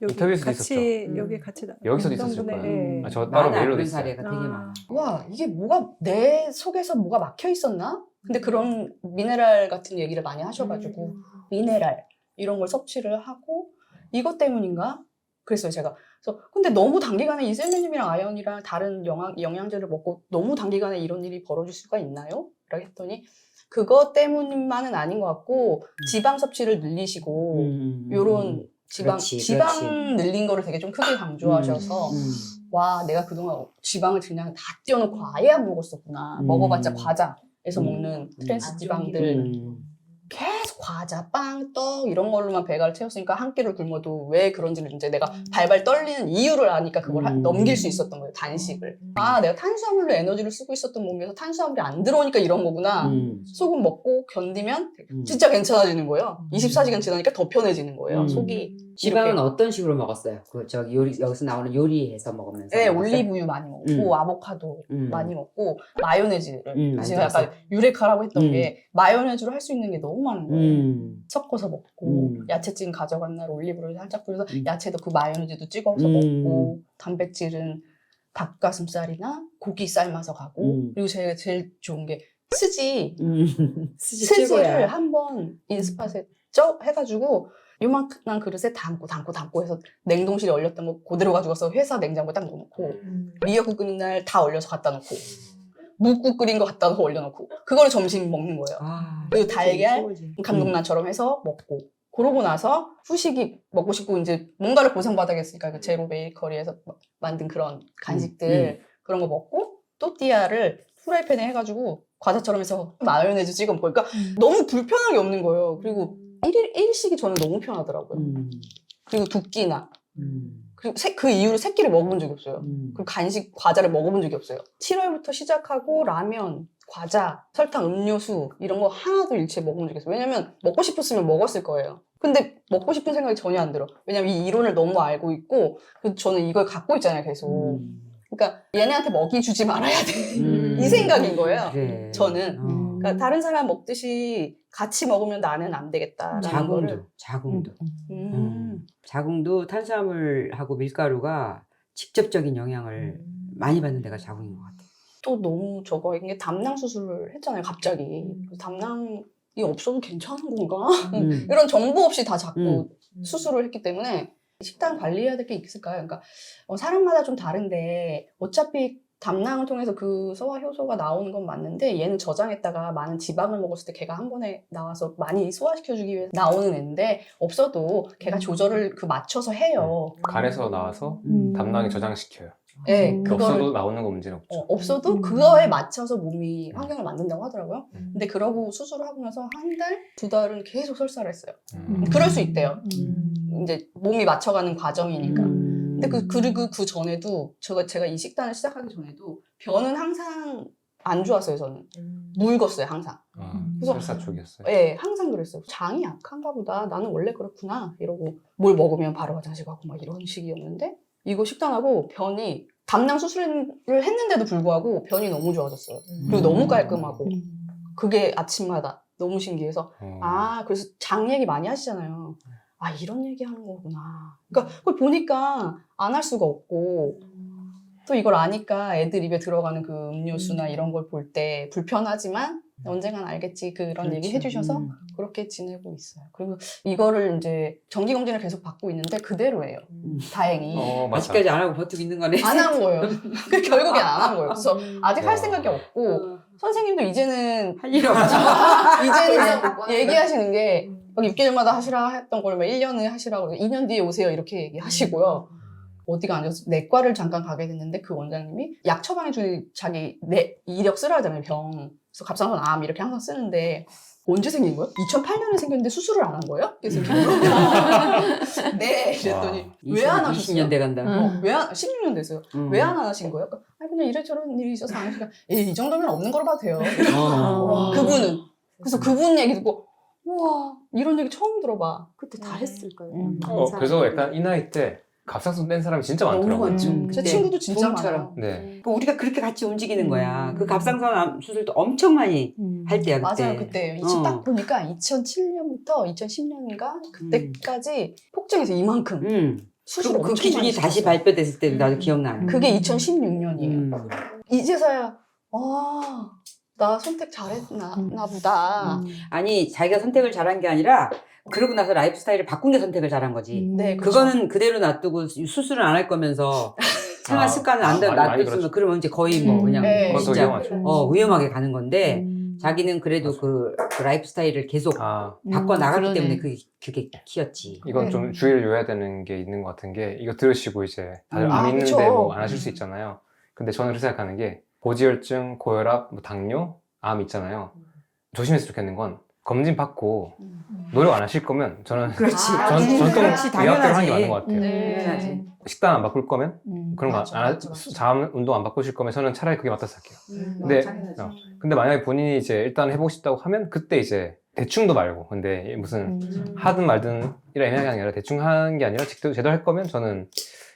S5: 인터뷰에서도
S6: 같이
S2: 있었죠.
S6: 여기 같이 나.
S5: 여기서도 있었을
S6: 성분에,
S5: 거예요.
S6: 예.
S5: 아, 저 따로
S2: 많아,
S5: 메일로도
S2: 그런
S5: 있어요.
S2: 사례가 되게 많아.
S1: 와 이게 뭐가 내 속에서 뭐가 막혀 있었나? 근데 그런 미네랄 같은 얘기를 많이 하셔가지고 미네랄 이런 걸 섭취를 하고 이것 때문인가? 그랬어요 제가. 그래서 근데 너무 단기간에 이 셀레늄이랑 아연이랑 다른 영양제를 먹고 너무 단기간에 이런 일이 벌어질 수가 있나요? 라고 했더니 그것 때문만은 아닌 것 같고 지방 섭취를 늘리시고 요런 지방
S2: 그렇지.
S1: 늘린 거를 되게 좀 크게 강조하셔서 와 내가 그동안 지방을 그냥 다 띄워놓고 아예 안 먹었었구나. 먹어봤자 과자에서 먹는 트랜스 지방들 계속 과자, 빵, 떡 이런 걸로만 배가를 채웠으니까 한 끼를 굶어도 왜 그런지를 이제 내가 발발 떨리는 이유를 아니까 그걸 넘길 수 있었던 거예요. 단식을. 아 내가 탄수화물로 에너지를 쓰고 있었던 몸에서 탄수화물이 안 들어오니까 이런 거구나. 소금 먹고 견디면 진짜 괜찮아지는 거예요. 24시간 지나니까 더 편해지는 거예요. 속이.
S2: 지방은
S1: 이렇게.
S2: 어떤 식으로 먹었어요? 그 저기 여기서 나오는 요리해서 먹으면서.
S1: 네,
S2: 먹었어요?
S1: 올리브유 많이 먹고 아보카도 많이 먹고 마요네즈를
S2: 많이
S1: 제가 약간
S2: 들었어.
S1: 유레카라고 했던 게 마요네즈로 할 수 있는 게 너무 많은 거예요. 섞어서 먹고 야채찜 가져간 날 올리브를 살짝 뿌려서 야채도 그 마요네즈도 찍어서 먹고 단백질은 닭가슴살이나 고기 삶아서 가고 그리고 제가 제일 좋은 게 스지 스지를
S2: 최고야.
S1: 한번 인스팟에 해가지고 요만한 그릇에 담고 해서 냉동실에 얼렸던 거 그대로 가져가서 회사 냉장고에 딱 넣어놓고 미역국 끓인 날 다 얼려서 갖다 놓고 묵국 끓인 거 갖다 놓고 얼려놓고 그걸 점심 먹는 거예요. 그리고 달걀 감동란처럼 해서 먹고 그러고 나서 후식이 먹고 싶고 이제 뭔가를 보상받아야겠으니까 그 제로 베이커리에서 만든 그런 간식들 그런 거 먹고 또띠아를 프라이팬에 해가지고 과자처럼 해서 마요네즈 찍어 먹고 그러니까 너무 불편한 게 없는 거예요. 그리고 일식이 저는 너무 편하더라고요. 그리고 두 끼나 그리고 그 이후로 세 끼를 먹어본 적이 없어요. 그리고 간식, 과자를 먹어본 적이 없어요. 7월부터 시작하고 라면, 과자, 설탕, 음료수 이런 거 하나도 일체 먹어본 적이 없어요. 왜냐면 먹고 싶었으면 먹었을 거예요. 근데 먹고 싶은 생각이 전혀 안 들어. 왜냐면 이 이론을 너무 알고 있고 그래서 저는 이걸 갖고 있잖아요, 계속. 그러니까 얘네한테 먹이 주지 말아야 돼. 이 생각인 거예요.
S2: 그래.
S1: 저는. 그러니까 다른 사람 먹듯이 같이 먹으면 나는 안 되겠다라는 거를.
S2: 자궁도. 자궁도 탄수화물하고 밀가루가 직접적인 영향을 많이 받는 데가 자궁인 것 같아요.
S1: 또 너무 저거 이게 담낭 수술을 했잖아요, 갑자기. 그래서 담낭이 없어도 괜찮은 건가? 이런 정보 없이 다 자꾸 수술을 했기 때문에 식단 관리해야 될 게 있을까요? 그러니까 사람마다 좀 다른데 어차피 담낭을 통해서 그 소화 효소가 나오는 건 맞는데 얘는 저장했다가 많은 지방을 먹었을 때 걔가 한 번에 나와서 많이 소화시켜주기 위해서 나오는 애인데 없어도 걔가 조절을 그 맞춰서 해요.
S5: 간에서 나와서 담낭이 저장시켜요.
S1: 네, 그거를
S5: 없어도 나오는 거 문제는 없죠.
S1: 없어도 그거에 맞춰서 몸이 환경을 만든다고 하더라고요. 근데 그러고 수술을 하고 나서 한 달, 두 달은 계속 설사를 했어요. 그럴 수 있대요. 이제 몸이 맞춰가는 과정이니까. 근데 그리고 그 전에도 제가 이 식단을 시작하기 전에도 변은 항상 안 좋았어요. 저는 묽었어요 항상. 그래서
S5: 설사 쪽이었어요.
S1: 네, 항상 그랬어요. 장이 약한가 보다. 나는 원래 그렇구나. 이러고 뭘 먹으면 바로 화장실 가고 막 이런 식이었는데 이거 식단하고 변이 담낭 수술을 했는데도 불구하고 변이 너무 좋아졌어요. 그리고 너무 깔끔하고 그게 아침마다 너무 신기해서 그래서 장 얘기 많이 하시잖아요. 아, 이런 얘기 하는 거구나. 그러니까 그걸 보니까 안 할 수가 없고 또 이걸 아니까 애들 입에 들어가는 그 음료수나 이런 걸 볼 때 불편하지만 언젠간 알겠지 그런 얘기 해주셔서 그렇게 지내고 있어요. 그리고 이거를 이제 정기검진을 계속 받고 있는데 그대로예요. 다행히.
S5: 맞아.
S2: 아직까지 안 하고 버티고 있는 거네.
S1: 안 한 거예요. 결국엔 안 한 거예요. 그래서 아직 할 생각이 없고 선생님도 이제는
S2: 할 일이 없죠.
S1: 이제는 얘기하시는 게 막 6개월마다 하시라 했던 걸 1년에 하시라고 2년 뒤에 오세요 이렇게 얘기하시고요. 어디가 아니어서 내과를 잠깐 가게 됐는데 그 원장님이 약 처방해주는 자기 이력 쓰라 하잖아요. 병. 그래서 갑상선 암 이렇게 항상 쓰는데 언제 생긴 거예요? 2008년에 생겼는데 수술을 안 한 거예요? 그래서 네 이랬더니 왜 안 하셨어요?
S2: 20년 돼 간다.
S1: 왜 안, 16년 됐어요. 왜 안 하신 거예요? 아니 그냥 이래저런 일이 있어서 안 하시니까 이 정도면 없는 걸로 봐도 돼요. 그분은. 그래서 그분 얘기 듣고 우와 이런 얘기 처음 들어봐.
S3: 그때 다 했을까요?
S5: 그래서 약간 이 나이 때 갑상선 뺀 사람이 진짜
S1: 너무
S5: 많더라고요.
S1: 많죠. 제
S2: 그때
S1: 친구도 진짜
S2: 봄처럼.
S1: 많아요.
S5: 네.
S2: 그러니까 우리가 그렇게 같이 움직이는 거야. 그 갑상선 암 수술도 엄청 많이 할 때야 그때.
S1: 맞아요. 그때 딱 보니까 2007년부터 2010년인가 그때까지 폭증해서 이만큼 수술을
S2: 그
S1: 엄청
S2: 기준이
S1: 많이
S2: 다시
S1: 시켰어요.
S2: 발표됐을 때 나도 기억나는.
S1: 그게 2016년이에요. 이제서야 나 선택 잘했나 보다.
S2: 아니 자기가 선택을 잘한 게 아니라 그러고 나서 라이프 스타일을 바꾼 게 선택을 잘한 거지.
S1: 네, 그렇죠.
S2: 그거는 그대로 놔두고 수술은 안 할 거면서 생활 습관을 안
S5: 많이
S2: 놔뒀으면
S5: 그렇죠.
S2: 그러면 이제 거의 뭐 그냥
S1: 네.
S5: 그건 더
S2: 진짜
S5: 위험하죠.
S2: 위험하게 가는 건데 자기는 그래도 그 라이프 스타일을 계속 바꿔 나갔기 때문에 그게 키였지.
S5: 이건
S1: 네.
S5: 좀 주의를 줘야 되는 게 있는 것 같은 게 이거 들으시고 이제 다들 암 있는데
S1: 그쵸.
S5: 뭐 안 하실 수 있잖아요. 근데 저는 그렇게 생각하는 게 고지혈증, 고혈압, 뭐 당뇨, 암 있잖아요. 조심했으면 좋겠는 건 검진 받고 노력 안 하실 거면 저는
S2: 그렇지.
S5: 전통
S2: 그렇지,
S5: 의학대로 하는 게
S2: 당연하지.
S5: 맞는 것 같아요.
S2: 당연하지.
S5: 식단 안 바꿀 거면 그런 거
S1: 맞아,
S5: 안
S1: 맞아, 맞아.
S5: 잠 운동 안 바꾸실 거면 저는 차라리 그게 맞다고 생각해요. 근데
S1: 당연하죠.
S5: 근데 만약에 본인이 이제 일단 해보고 싶다고 하면 그때 이제 대충도 말고 근데 무슨 하든 말든 이런 애매하게 하는 게 아니라 대충 하는 게 아니라 제대로 할 거면 저는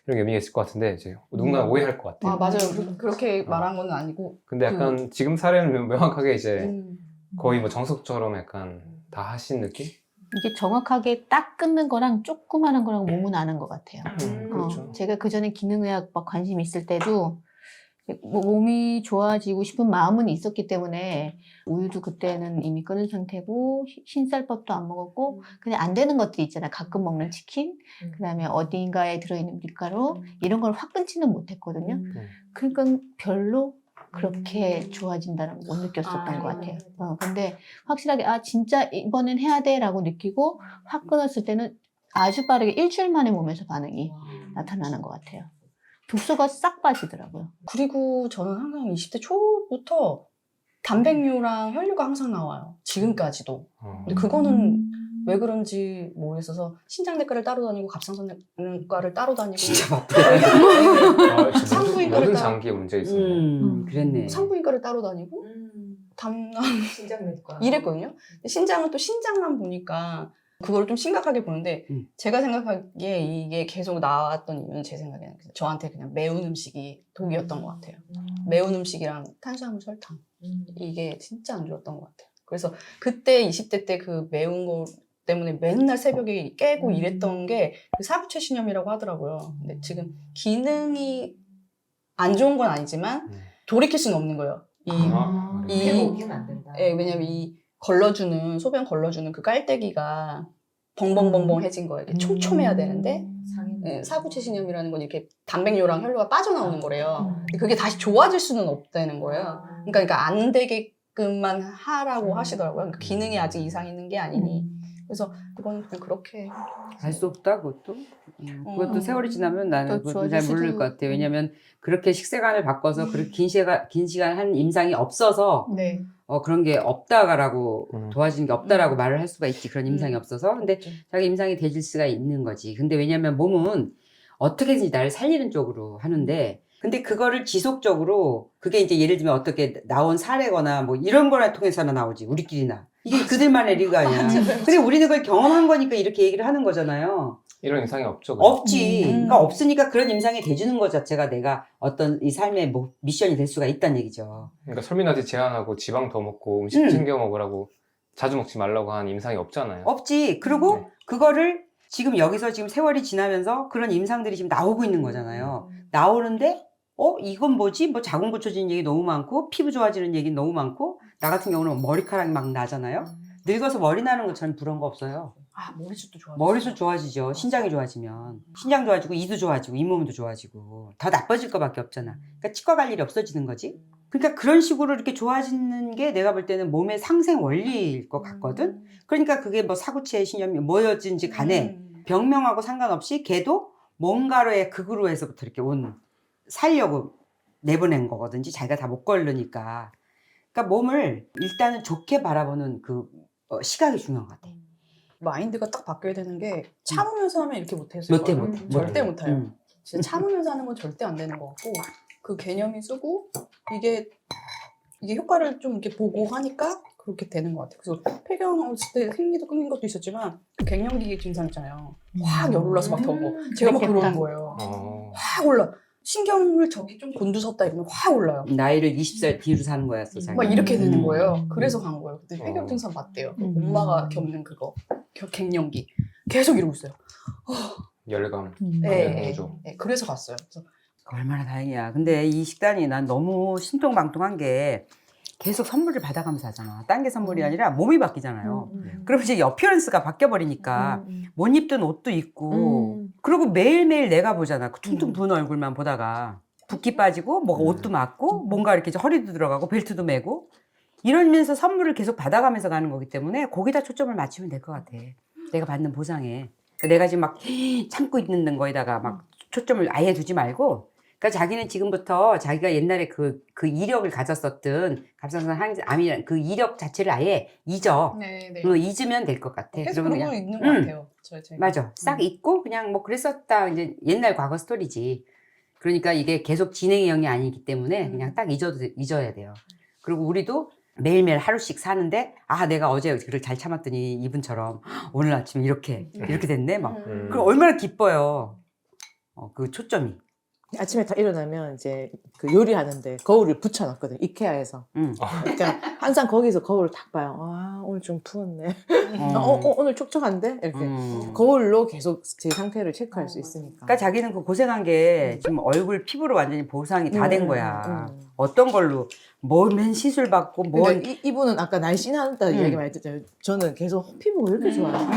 S5: 이런 게 의미가 있을 것 같은데 이제 누군가 오해할 것 같아요.
S1: 맞아요. 그렇게 말한 건 아니고.
S5: 근데 약간 지금 사례는 명확하게 이제
S1: 음.
S5: 거의 뭐 정석처럼 약간 다 하신 느낌?
S6: 이게 정확하게 딱 끊는 거랑 조금 하는 거랑 몸은 아는 것 같아요.
S5: 그렇죠.
S6: 제가 그전에 기능의학 막 관심 있을 때도 뭐 몸이 좋아지고 싶은 마음은 있었기 때문에 우유도 그때는 이미 끊은 상태고 흰쌀밥도 안 먹었고 그냥 안 되는 것들이 있잖아요. 가끔 먹는 치킨, 그다음에 어딘가에 들어있는 밀가루 이런 걸 확 끊지는 못했거든요. 그러니까 별로 그렇게 좋아진다는 걸 못 느꼈었던 것 같아요. 근데 확실하게 진짜 이번엔 해야 돼라고 느끼고 확 끊었을 때는 아주 빠르게 일주일 만에 몸에서 반응이 나타나는 것 같아요. 독소가 싹 빠지더라고요.
S1: 그리고 저는 항상 20대 초부터 단백뇨랑 혈류가 항상 나와요. 지금까지도. 근데 그거는 왜 그런지 모르겠어서 신장내과를 따로 다니고 갑상선내과를 따로 다니고
S2: 진짜 바쁘다.
S1: 산부인과를
S5: 모든
S1: 따로
S5: 장기에 문제 있었네.
S2: 그랬네.
S1: 산부인과를 따로 다니고 담낭
S4: 신장내과
S1: 이랬거든요. 근데 신장은 또 신장만 보니까 그걸 좀 심각하게 보는데 제가 생각하기에 이게 계속 나왔던 이유는 제 생각에는 저한테 그냥 매운 음식이 독이었던 것 같아요. 매운 음식이랑 탄수화물, 설탕 이게 진짜 안 좋았던 것 같아요. 그래서 그때 20대 때 그 매운 거 때문에 맨날 새벽에 깨고 이랬던 게 그 사부체신염이라고 하더라고요. 근데 지금 기능이 안 좋은 건 아니지만 돌이킬 수는 없는 거예요.
S4: 오기는 안 된다.
S1: 왜냐면 이 걸러주는 소변 걸러주는 그 깔때기가 벙벙벙벙해진 거예요. 이렇게 촘촘해야 되는데 사부체신염이라는 건 이렇게 단백뇨랑 혈류가 빠져나오는 거래요. 근데 그게 다시 좋아질 수는 없다는 거예요. 그러니까 안 되게끔만 하라고 하시더라고요. 그러니까 기능이 아직 이상 있는 게 아니니 그래서 그건 그냥 그렇게
S2: 알 수 없다 그것도. 그것도
S1: 음.
S2: 세월이 지나면 나는
S6: 또
S2: 그것도 잘
S6: 좋아질
S2: 모를
S6: 수도-
S2: 것 같아. 왜냐면 그렇게 식생활을 바꿔서 그렇게 긴 시간 한 임상이 없어서
S1: 네.
S2: 그런 게 없다라고 도와지는 게 없다라고 말을 할 수가 있지. 그런 임상이
S1: 음.
S2: 없어서. 근데 자기 임상이 되질 수가 있는 거지. 근데 왜냐면 몸은 어떻게든지 나를 살리는 쪽으로 하는데 근데 그거를 지속적으로 그게 이제 예를 들면 어떻게 나온 사례거나 뭐 이런 거나 통해서나 나오지. 우리끼리나. 이게 그들만의 리가 아니야. 근데 우리는 그걸 경험한 거니까 이렇게 얘기를 하는 거잖아요.
S5: 이런 임상이 없죠. 그냥.
S2: 없지. 그러니까 없으니까 그런 임상이 돼주는 것 자체가 내가 어떤 이 삶의 미션이 될 수가 있다는 얘기죠.
S5: 그러니까 설민한테 제한하고 지방 더 먹고 음식 챙겨 먹으라고 자주 먹지 말라고 한 임상이 없잖아요.
S2: 없지. 그리고
S5: 네.
S2: 그거를 지금 여기서 지금 세월이 지나면서 그런 임상들이 지금 나오고 있는 거잖아요. 나오는데 이건 뭐지? 뭐 자궁 고쳐지는 얘기 너무 많고 피부 좋아지는 얘기 너무 많고 나 같은 경우는 머리카락이 막 나잖아요. 늙어서 머리 나는 것처럼 부러운 거 없어요.
S1: 아 머리숱도 좋아.
S2: 머리숱 좋아지죠. 신장이 좋아지면. 신장 좋아지고 이도 좋아지고 잇몸도 좋아지고 더 나빠질 거밖에 없잖아. 그러니까 치과 갈 일이 없어지는 거지. 그러니까 그런 식으로 이렇게 좋아지는 게 내가 볼 때는 몸의 상생 원리일 것 같거든. 그러니까 그게 뭐 사구체 신염이 뭐였든지 간에 병명하고 상관없이 걔도 뭔가로의 극으로 해서부터 이렇게 살려고 내보낸 거거든지 자기가 다 못 걸르니까. 그러니까 몸을 일단은 좋게 바라보는 그 시각이 중요한 것 같아.
S1: 마인드가 딱 바뀌어야 되는 게 참으면서 하면 이렇게 못해서
S2: 못해.
S1: 절대 못해요.
S2: 음.
S1: 진짜 참으면서 하는 건 절대 안 되는 것 같고 그 개념이 쓰고 이게 효과를 좀 이렇게 보고 하니까 그렇게 되는 것 같아요. 그래서 폐경했을 때 생리도 끊긴 것도 있었지만 그 갱년기 증상 있잖아요. 확 열 올라서 막 더운 거. 제가 막
S6: 그랬겠다.
S1: 그러는 거예요.
S5: 어.
S1: 확 올라. 신경을 저기 좀 곤두섰다 이러면 확 올라요.
S2: 나이를 20살 뒤로 사는 거였어. 자기가.
S1: 막 이렇게 되는
S2: 음.
S1: 거예요. 그래서 간 거예요. 그때 폐경 증상 맞대요. 엄마가 겪는 그거 갱년기 계속 이러고 있어요.
S5: 열감,
S1: 네,
S5: 구조.
S1: 네, 그래서 갔어요. 그래서
S2: 얼마나 다행이야. 근데 이 식단이 난 너무 신통방통한 게 계속 선물을 받아가면서 하잖아. 딴 게 선물이 아니라 몸이 바뀌잖아요. 그럼 이제 어피어런스가 바뀌어버리니까 못 입던 옷도 입고 그리고 매일매일 내가 보잖아. 그 퉁퉁 부은 얼굴만 보다가 붓기 빠지고 뭐 옷도 맞고 뭔가 이렇게 허리도 들어가고 벨트도 매고 이러면서 선물을 계속 받아가면서 가는 거기 때문에 거기다 초점을 맞추면 될 것 같아. 내가 받는 보상에. 그러니까 내가 지금 막 참고 있는 거에다가 막 초점을 아예 두지 말고 그러니까 자기는 지금부터 자기가 옛날에 그 이력을 가졌었던 갑상선 암이라는 그 이력 자체를 아예 잊어.
S1: 네, 네.
S2: 잊으면 될 것 같아.
S1: 계속
S2: 그러면
S1: 그러고
S2: 그냥
S1: 있는 것 같아요. 제가.
S2: 맞아. 싹 잊고 그냥 뭐 그랬었다. 이제 옛날 과거 스토리지. 그러니까 이게 계속 진행의 영이 아니기 때문에 그냥 딱 잊어야 돼요. 그리고 우리도 매일매일 하루씩 사는데 내가 어제 그걸 잘 참았더니 이분처럼 오늘 아침에 이렇게 됐네. 막. 그럼 얼마나 기뻐요. 그 초점이.
S3: 아침에 다 일어나면 이제 그 요리하는데 거울을 붙여놨거든 이케아에서. 그러니까 항상 거기서 거울을 딱 봐요. 오늘 좀 부었네. 오늘 촉촉한데 이렇게 거울로 계속 제 상태를 체크할 수 있으니까.
S2: 그러니까 자기는 그 고생한 게 지금 얼굴 피부로 완전히 보상이 다 된 거야. 어떤 걸로 뭔 시술 받고 뭔
S3: 근데 이분은 아까 날씬하다 이야기 많이 듣잖아요. 저는 계속 피부가 왜 이렇게 좋아요?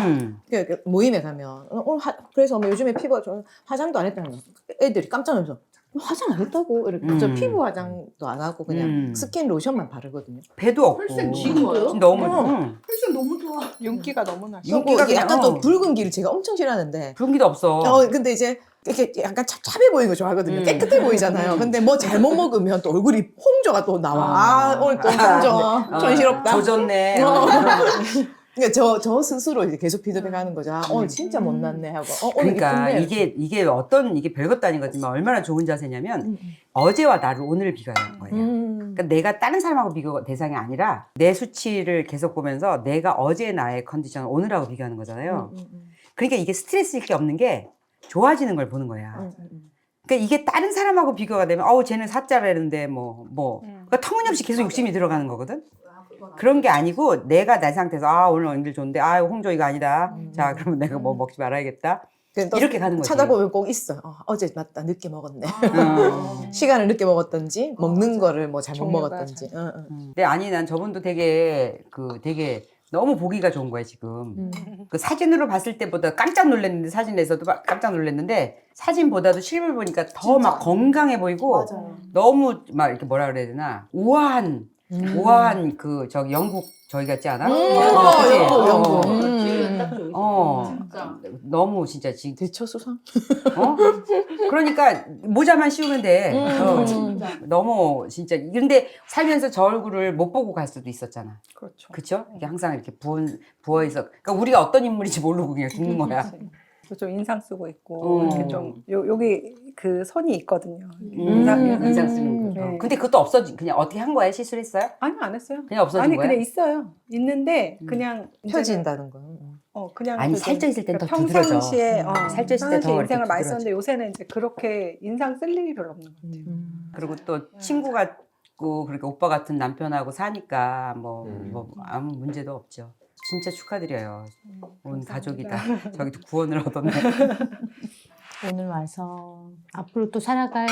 S3: 그러니까 모임에 가면 오늘 그래서 뭐 요즘에 피부가 저는 화장도 안 했다는 거. 애들이 깜짝 놀라서 화장 안 했다고 이렇게 저 피부 화장도 안 하고 그냥 스킨 로션만 바르거든요.
S2: 배도 없고
S1: 혈색 지겨워요?
S2: 너무
S1: 훨씬 너무 좋아.
S7: 윤기가 너무 나죠.
S2: 윤기가
S3: 그리고 약간
S2: 그냥,
S3: 또 붉은 기를 제가 엄청 싫어하는데
S2: 붉은기도 없어.
S3: 근데 이제 이렇게 약간 찹찹해 보이는 거 좋아하거든요. 깨끗해 보이잖아요. 근데 뭐 잘못 먹으면 또 얼굴이 홍조가 또 나와. 오늘 또 홍조 촌스럽다.
S2: 조졌네.
S3: 그러니까 저 스스로 이제 계속 피드백하는 거죠. 오늘 진짜 못났네 하고. 오늘
S2: 그러니까
S3: 이쁜데.
S2: 이게 별것도 아닌 거지만 얼마나 좋은 자세냐면 어제와 나를 오늘 비교하는 거예요. 그러니까 내가 다른 사람하고 비교 대상이 아니라 내 수치를 계속 보면서 내가 어제 나의 컨디션을 오늘하고 비교하는 거잖아요. 그러니까 이게 스트레스일 게 없는 게 좋아지는 걸 보는 거야. 그러니까 이게 다른 사람하고 비교가 되면 쟤는 사짜라는데 그러니까 터무니없이 계속 욕심이 들어가는 거거든. 그런 게 아니고 내가 내 상태에서 오늘 언니들 좋은데 홍조 이거 아니다. 자 그러면 내가 뭐 먹지 말아야겠다. 이렇게 가는 거지.
S3: 찾아보면 꼭 있어요. 어제 맞다 늦게 먹었네. 시간을 늦게 먹었던지 먹는 거를 뭐 잘못
S7: 종류가
S3: 먹었던지.
S2: 근데 난 저분도 되게 너무 보기가 좋은 거야 지금. 그 사진으로 봤을 때보다 깜짝 놀랐는데 사진에서도 깜짝 놀랐는데 사진보다도 실물 보니까 더 막 건강해 보이고
S1: 맞아요.
S2: 너무 막 이렇게 뭐라 그래야 되나 우아한 우아한 그 저기 영국 저기 같지 않아?
S3: 그치?
S2: 영국.
S4: 기회가 딱 좋으시네.
S6: 진짜.
S2: 너무 진짜
S3: 대처수상.
S2: 그러니까 모자만 씌우면 돼. 너무 진짜. 근데 살면서 저 얼굴을 못 보고 갈 수도 있었잖아.
S1: 그렇죠.
S2: 그쵸? 이게 항상 이렇게 부어 있어. 그러니까 우리가 어떤 인물인지 모르고 그냥 죽는 거야.
S7: 좀 인상 쓰고 있고 이렇게 좀 여기 그 선이 있거든요.
S2: 인상 쓰는 거.
S7: 네.
S2: 근데 그것도 없어진, 그냥 어떻게 한 거야? 시술을 했어요?
S7: 아니요, 안 했어요.
S2: 그냥 없어진
S7: 아니
S2: 거야?
S7: 그냥 있어요. 있는데 그냥 이제는
S3: 펴진다는 거요.
S7: 그냥
S2: 아니,
S7: 그
S2: 살쪄 있을 땐더
S7: 그러니까
S2: 두드러져.
S7: 평상시에
S2: 살쪄 있을 때더
S7: 평상시에
S2: 이렇게
S7: 인상을 많이
S2: 두드러져.
S7: 썼는데 요새는 이제 그렇게 인상 쓸 일이 별로 없는 것 같아요.
S2: 그리고 또 친구 같고, 그러니까 오빠 같은 남편하고 사니까 뭐 아무 문제도 없죠. 진짜 축하드려요. 온 가족이 다 저기도 구원을 얻었네.
S6: 오늘 와서 앞으로 또 살아갈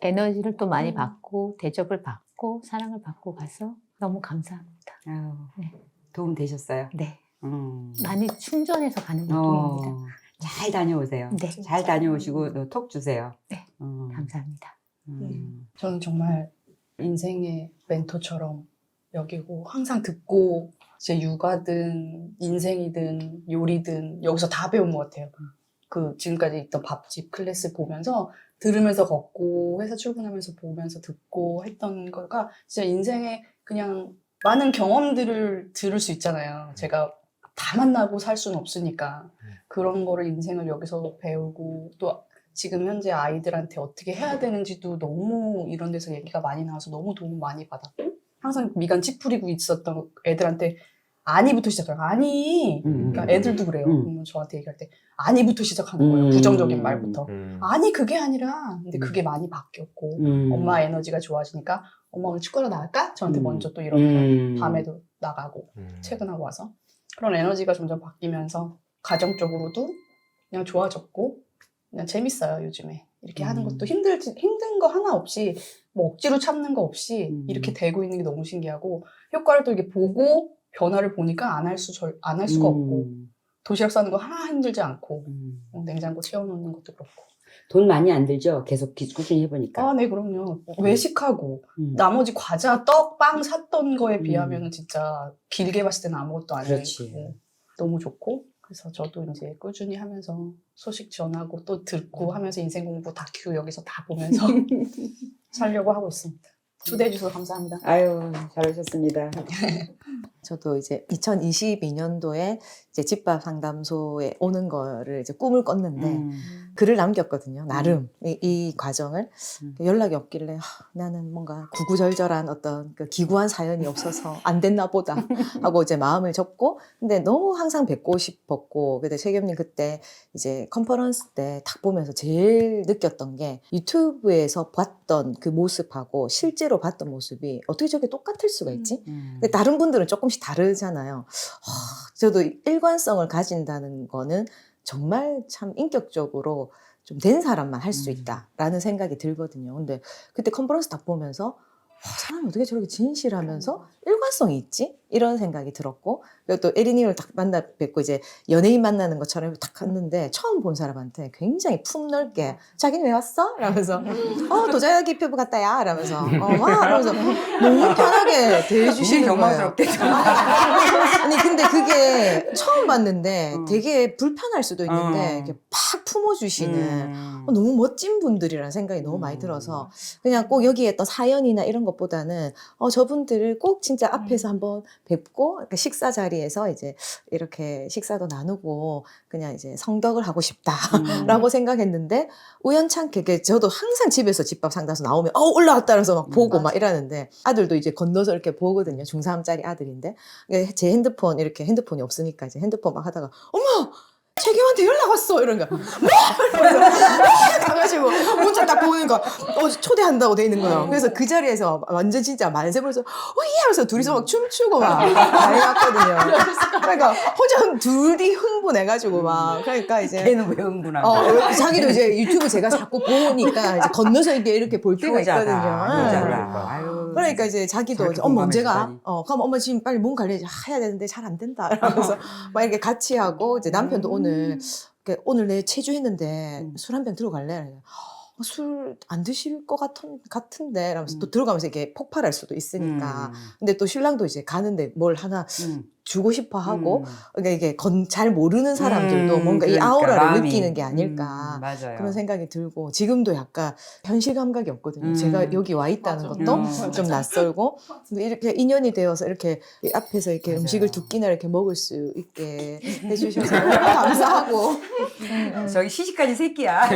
S6: 에너지를 또 많이 받고 대접을 받고 사랑을 받고 가서 너무 감사합니다.
S2: 아유,
S6: 네.
S2: 도움 되셨어요?
S6: 네.
S2: 음.
S6: 많이 충전해서 가는 느낌입니다.
S2: 잘 다녀오세요.
S6: 네.
S2: 잘 다녀오시고 톡 주세요.
S6: 네. 감사합니다.
S1: 저는 정말 인생의 멘토처럼 여기고 항상 듣고 제 육아든 인생이든 요리든 여기서 다 배운 것 같아요. 그 지금까지 있던 밥집 클래스 보면서 들으면서 걷고 회사 출근하면서 보면서 듣고 했던 거가 진짜 인생에 그냥 많은 경험들을 들을 수 있잖아요. 제가 다 만나고 살 수는 없으니까 그런 거를 인생을 여기서 배우고 또 지금 현재 아이들한테 어떻게 해야 되는지도 너무 이런 데서 얘기가 많이 나와서 너무 도움 많이 받았고 항상 미간 찌푸리고 있었던 애들한테 아니부터 시작해요. 아니. 그러니까 애들도 그래요. 그러면 저한테 얘기할 때 아니부터 시작하는 거예요. 부정적인 말부터. 아니 그게 아니라 근데 그게 많이 바뀌었고 엄마 에너지가 좋아지니까 엄마 오늘 축구하러 나갈까? 저한테 먼저 또 이러면 밤에도 나가고 퇴근하고 와서 그런 에너지가 점점 바뀌면서 가정적으로도 그냥 좋아졌고 그냥 재밌어요 요즘에 이렇게 하는 것도 힘든 거 하나 없이 뭐 억지로 참는 거 없이 이렇게 되고 있는 게 너무 신기하고 효과를 또 이게 보고 변화를 보니까 안 할 수가 없고 도시락 싸는 거 하나 힘들지 않고 냉장고 채워놓는 것도 그렇고
S2: 돈 많이 안 들죠? 계속 꾸준히 해보니까.
S1: 아, 네, 그럼요. 외식하고 나머지 과자, 떡, 빵 샀던 거에 비하면 진짜 길게 봤을 때는 아무것도 아니고 너무 좋고 그래서 저도 이제 꾸준히 하면서 소식 전하고 또 듣고 하면서 인생 공부 다큐 여기서 다 보면서 살려고 하고 있습니다. 초대해 주셔서 감사합니다.
S2: 아유, 잘하셨습니다.
S3: 저도 이제 2022년도에 이제 집밥 상담소에 오는 거를 이제 꿈을 꿨는데 글을 남겼거든요. 나름 이 과정을 연락이 없길래 나는 뭔가 구구절절한 어떤 그 기구한 사연이 없어서 안 됐나 보다 하고 이제 마음을 접고 근데 너무 항상 뵙고 싶었고 근데 최겸님 그때 이제 컨퍼런스 때 딱 보면서 제일 느꼈던 게 유튜브에서 봤던 그 모습하고 실제로 봤던 모습이 어떻게 저게 똑같을 수가 있지? 근데 다른 분들은 조금씩 다르잖아요. 저도 일관성을 가진다는 거는 정말 참 인격적으로 좀 된 사람만 할 수 있다라는 생각이 들거든요. 근데 그때 컨퍼런스 딱 보면서 사람이 어떻게 저렇게 진실하면서 일관성이 있지? 이런 생각이 들었고 그리고 또 에리님을 딱 만나 뵙고 이제 연예인 만나는 것처럼 딱 갔는데 처음 본 사람한테 굉장히 품넓게 자기는 왜 왔어? 이러면서 도자기 피부 같다야 이러면서 이러면서 너무 편하게 대해주시는 거예요.
S2: 경망스럽게.
S3: 아니 근데 그게 처음 봤는데 되게 불편할 수도 있는데 이렇게 팍 품어주시는 너무 멋진 분들이라는 생각이 너무 많이 들어서 그냥 꼭 여기에 어떤 사연이나 이런 것보다는 저분들을 꼭 진짜 앞에서 한번 뵙고 식사 자리에서 이제 이렇게 식사도 나누고 그냥 이제 성덕을 하고 싶다라고 생각했는데 우연찮게 저도 항상 집에서 집밥 상담소 나오면 올라왔다 그래서 막 보고 막 이러는데 아들도 이제 건너서 이렇게 보거든요. 중3짜리 아들인데 제 핸드폰 이렇게 핸드폰이 없으니까 이제 핸드폰 막 하다가 어머 최겸한테 연락 왔어 이런 거 뭐? 가가지고 문자 딱 보니까 초대한다고 돼 있는 거예요. 그래서 그 자리에서 완전 진짜 만세 부르면서 오예 하면서 둘이서 막 춤추고 막 난리 났거든요. 그러니까 호전 둘이 흥분해가지고 막 그러니까 이제
S2: 걔는 왜 흥분한
S3: 자기도 이제 유튜브 제가 자꾸 보니까 이제 건너서 이렇게 볼 때가 있거든요. 그러니까 이제 자기도 이제 엄마 언제 가? 그럼 엄마 지금 빨리 몸 관리 해야 되는데 잘 안 된다 이러면서 막 이렇게 같이 하고 이제 남편도 오늘 내 체주했는데 술 한 병 들어갈래? 술 안 드실 것 같은데 라면서 또 들어가면서 이게 폭발할 수도 있으니까. 근데 또 신랑도 이제 가는데 뭘 하나 주고 싶어 하고 그러니까 이게 잘 모르는 사람들도 뭔가 이
S2: 그러니까
S3: 아우라를
S2: 마음이.
S3: 느끼는 게 아닐까
S2: 맞아요.
S3: 그런 생각이 들고 지금도 약간 현실 감각이 없거든요. 제가 여기 와 있다는
S4: 맞아.
S3: 것도 좀 낯설고 근데 이렇게 인연이 되어서 이렇게 이 앞에서 이렇게
S2: 맞아요.
S3: 음식을 두 끼나 이렇게 먹을 수 있게 해주셔서 너무 감사하고
S2: 저기 시집까지 새끼야.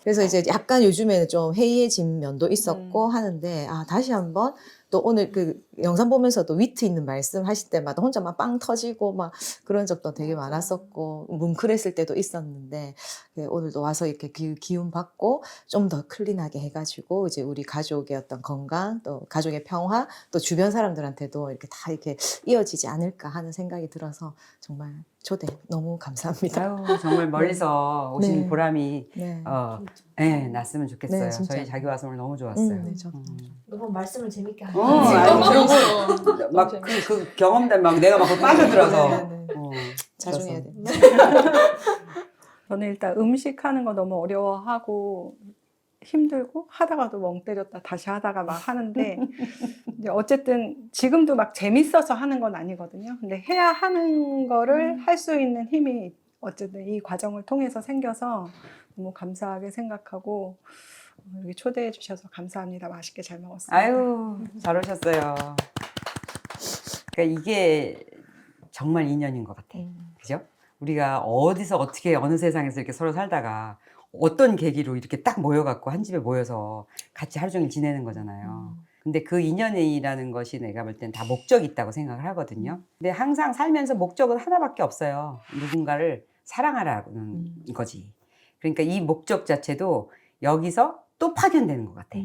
S3: 그래서 이제 약간 요즘에는 좀 해이해진 면도 있었고 하는데 다시 한번 또 오늘 그 영상 보면서도 위트 있는 말씀 하실 때마다 혼자 막 빵 터지고 막 그런 적도 되게 많았었고 뭉클했을 때도 있었는데 오늘도 와서 이렇게 기운 받고 좀 더 클린하게 해가지고 이제 우리 가족의 어떤 건강 또 가족의 평화 또 주변 사람들한테도 이렇게 다 이렇게 이어지지 않을까 하는 생각이 들어서 정말 초대 너무 감사합니다.
S2: 아유, 정말 멀리서 오신
S3: 네.
S2: 보람이
S3: 네.
S2: 네, 났으면 좋겠어요.
S3: 네, 진짜.
S2: 저희 자기 와서 오늘 너무 좋았어요.
S3: 네, 저도.
S4: 너무 말씀을 재밌게
S2: 어,
S4: 하시네요.
S2: 아니, 그리고 막그 경험담 막 내가 막 빠져들어서
S3: 네, 네, 네. 자중해야 돼.
S7: 저는 일단 음식 하는 거 너무 어려워하고 힘들고 하다가도 멍 때렸다 다시 하다가 막 하는데 이제 어쨌든 지금도 막 재밌어서 하는 건 아니거든요. 근데 해야 하는 거를 할 수 있는 힘이 어쨌든 이 과정을 통해서 생겨서 너무 감사하게 생각하고 여기 초대해 주셔서 감사합니다. 맛있게 잘 먹었습니다.
S2: 아유, 잘 오셨어요. 그러니까 이게 정말 인연인 것 같아. 그죠? 우리가 어디서 어떻게 어느 세상에서 이렇게 서로 살다가 어떤 계기로 이렇게 딱 모여갖고 한 집에 모여서 같이 하루 종일 지내는 거잖아요. 근데 그 인연이라는 것이 내가 볼 땐 다 목적이 있다고 생각을 하거든요. 근데 항상 살면서 목적은 하나밖에 없어요. 누군가를 사랑하라는 거지. 그러니까 이 목적 자체도 여기서 또 파견되는 것 같아.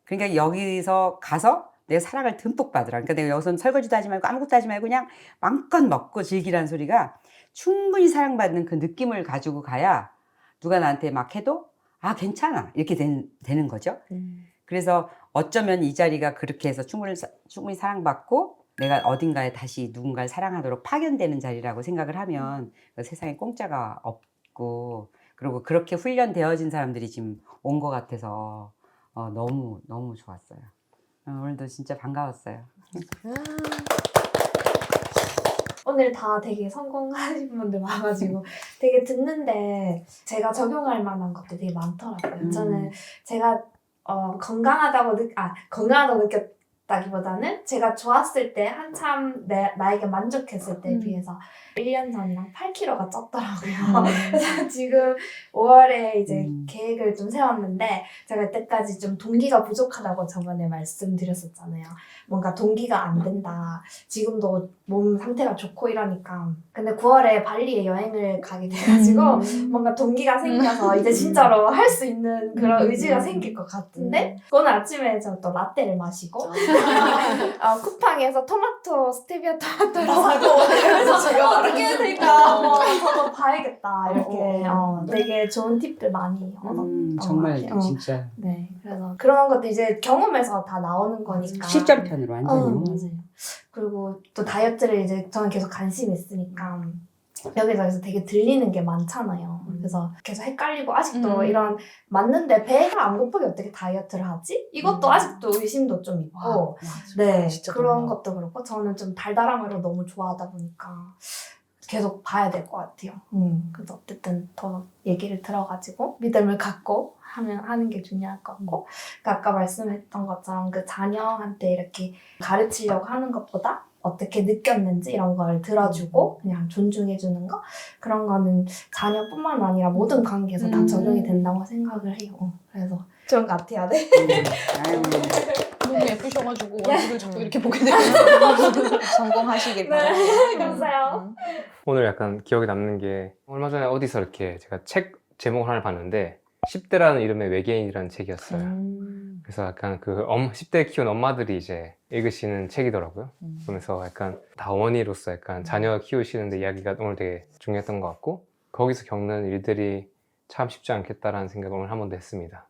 S2: 그러니까 여기서 가서 내 사랑을 듬뿍 받으라. 그러니까 내가 여기서는 설거지도 하지 말고 아무것도 하지 말고 그냥 마음껏 먹고 즐기라는 소리가 충분히 사랑받는 그 느낌을 가지고 가야 누가 나한테 막 해도 괜찮아 이렇게 되는 거죠. 그래서 어쩌면 이 자리가 그렇게 해서 충분히 사랑받고 내가 어딘가에 다시 누군가를 사랑하도록 파견되는 자리라고 생각을 하면 세상에 공짜가 없고 그리고 그렇게 훈련되어진 사람들이 지금 온 것 같아서 너무 너무 좋았어요. 오늘도 진짜 반가웠어요.
S8: 오늘 다 되게 성공하신 분들 많아가지고 되게 듣는데 제가 적용할 만한 것도 되게 많더라고요. 저는 제가 건강하다고 느꼈다기보다는 제가 좋았을 때 한참 나에게 만족했을 때에 비해서 1년 전이랑 8kg가 쪘더라고요. 그래서 지금 5월에 이제 계획을 좀 세웠는데 제가 이때까지 좀 동기가 부족하다고 저번에 말씀드렸었잖아요. 뭔가 동기가 안 된다. 지금도 몸 상태가 좋고 이러니까. 근데 9월에 발리에 여행을 가게 돼가지고 뭔가 동기가 생겨서 이제 진짜로 할 수 있는 그런 의지가 생길 것 같은데 오늘 아침에 저 또 라떼를 마시고 쿠팡에서 스테비아 토마토를 사고 그래서 제가 모르게 되니까 저도 봐야겠다 이렇게 되게 좋은 팁들 많이 얻었던
S2: 정말
S8: 것 같아요.
S2: 진짜
S8: 네, 그래서 그런 것도 이제 경험에서 다 나오는 거니까
S2: 실전편으로 완전히.
S8: 맞아요. 그리고 또 다이어트를 이제 저는 계속 관심이 있으니까 여기저기서 되게 들리는 게 많잖아요. 그래서 계속 헷갈리고 아직도 이런 맞는데 배가 안 고프게 어떻게 다이어트를 하지? 이것도 아직도 의심도 좀 있고 네, 그런 것도 그렇고 저는 좀 달달한 걸 너무 좋아하다 보니까 계속 봐야 될 것 같아요. 그래서 어쨌든 더 얘기를 들어가지고 믿음을 갖고 하는 게 중요할 것 같고 그러니까 아까 말씀했던 것처럼 그 자녀한테 이렇게 가르치려고 하는 것보다 어떻게 느꼈는지 이런 걸 들어주고 그냥 존중해주는 거 그런 거는 자녀뿐만 아니라 모든 관계에서 다 적용이 된다고 생각을 해요. 그래서 좋은 것 같아요. 네.
S1: 너무 예쁘셔가지고 얼굴을 자꾸 이렇게 보게 되고
S3: 성공하시길 바랍니다.
S8: 감사해요.
S5: 오늘 약간 기억에 남는 게 얼마 전에 어디서 이렇게 제가 책 제목을 하나 봤는데 10대라는 이름의 외계인이라는 책이었어요. 그래서 약간 그 10대 키운 엄마들이 이제 읽으시는 책이더라고요. 그러면서 약간 다 어머니로서 약간 자녀 키우시는데 이야기가 오늘 되게 중요했던 것 같고 거기서 겪는 일들이 참 쉽지 않겠다라는 생각을 오늘 한 번 더 했습니다.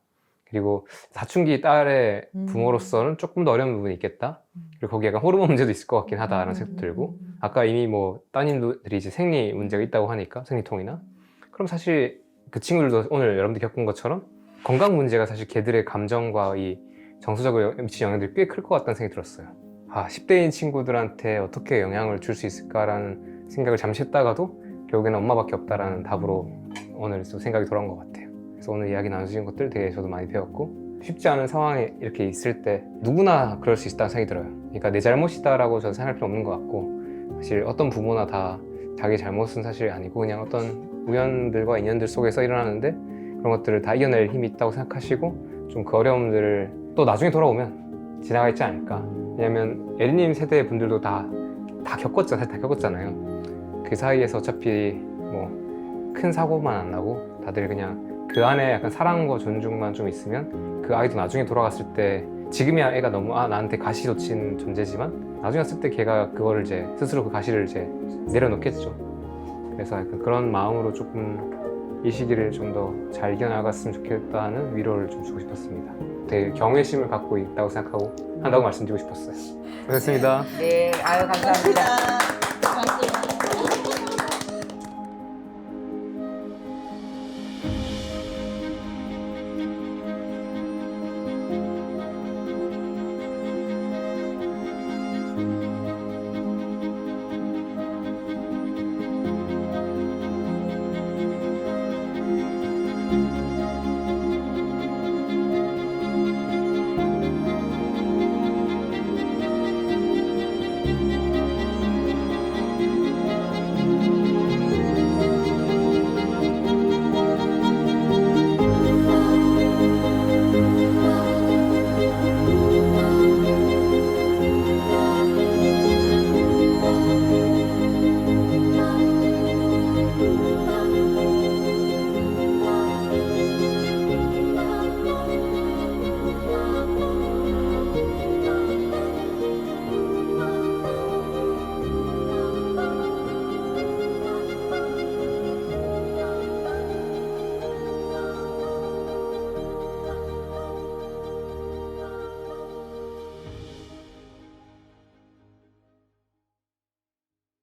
S5: 그리고 사춘기 딸의 부모로서는 조금 더 어려운 부분이 있겠다. 그리고 거기 약간 호르몬 문제도 있을 것 같긴 하다라는 생각도 들고 아까 이미 뭐 따님들이 이제 생리 문제가 있다고 하니까 생리통이나 그럼 사실 그 친구들도 오늘 여러분들 겪은 것처럼 건강 문제가 사실 걔들의 감정과 이 정서적으로 미치는 영향들이 꽤 클 것 같다는 생각이 들었어요. 10대인 친구들한테 어떻게 영향을 줄 수 있을까라는 생각을 잠시 했다가도 결국에는 엄마밖에 없다라는 답으로 오늘 또 생각이 돌아온 것 같아요. 그래서 오늘 이야기 나눠주신 것들 되게 저도 많이 배웠고, 쉽지 않은 상황에 이렇게 있을 때 누구나 그럴 수 있다는 생각이 들어요. 그러니까 내 잘못이다라고 저는 생각할 필요 없는 것 같고, 사실 어떤 부모나 다 자기 잘못은 사실 아니고 그냥 어떤 우연들과 인연들 속에서 일어나는데 그런 것들을 다 이겨낼 힘이 있다고 생각하시고, 좀 그 어려움들을 또 나중에 돌아오면 지나가 있지 않을까. 왜냐면 예리님 세대 분들도 다 겪었잖아요. 그 사이에서 어차피 뭐 큰 사고만 안 나고 다들 그냥 그 안에 약간 사랑과 존중만 좀 있으면 그 아이도 나중에 돌아갔을 때, 지금이야 애가 너무 나한테 가시돋친 존재지만 나중에 갔을 때 걔가 그거를 이제 스스로 그 가시를 이제 내려놓겠죠. 그래서 약간 그런 마음으로 조금 이 시기를 좀 더 잘 이겨나갔으면 좋겠다는 위로를 좀 주고 싶었습니다. 되게 경외심을 갖고 있다고 생각하고 한다고 말씀드리고 싶었어요. 고맙습니다.
S2: 네, 아유 감사합니다.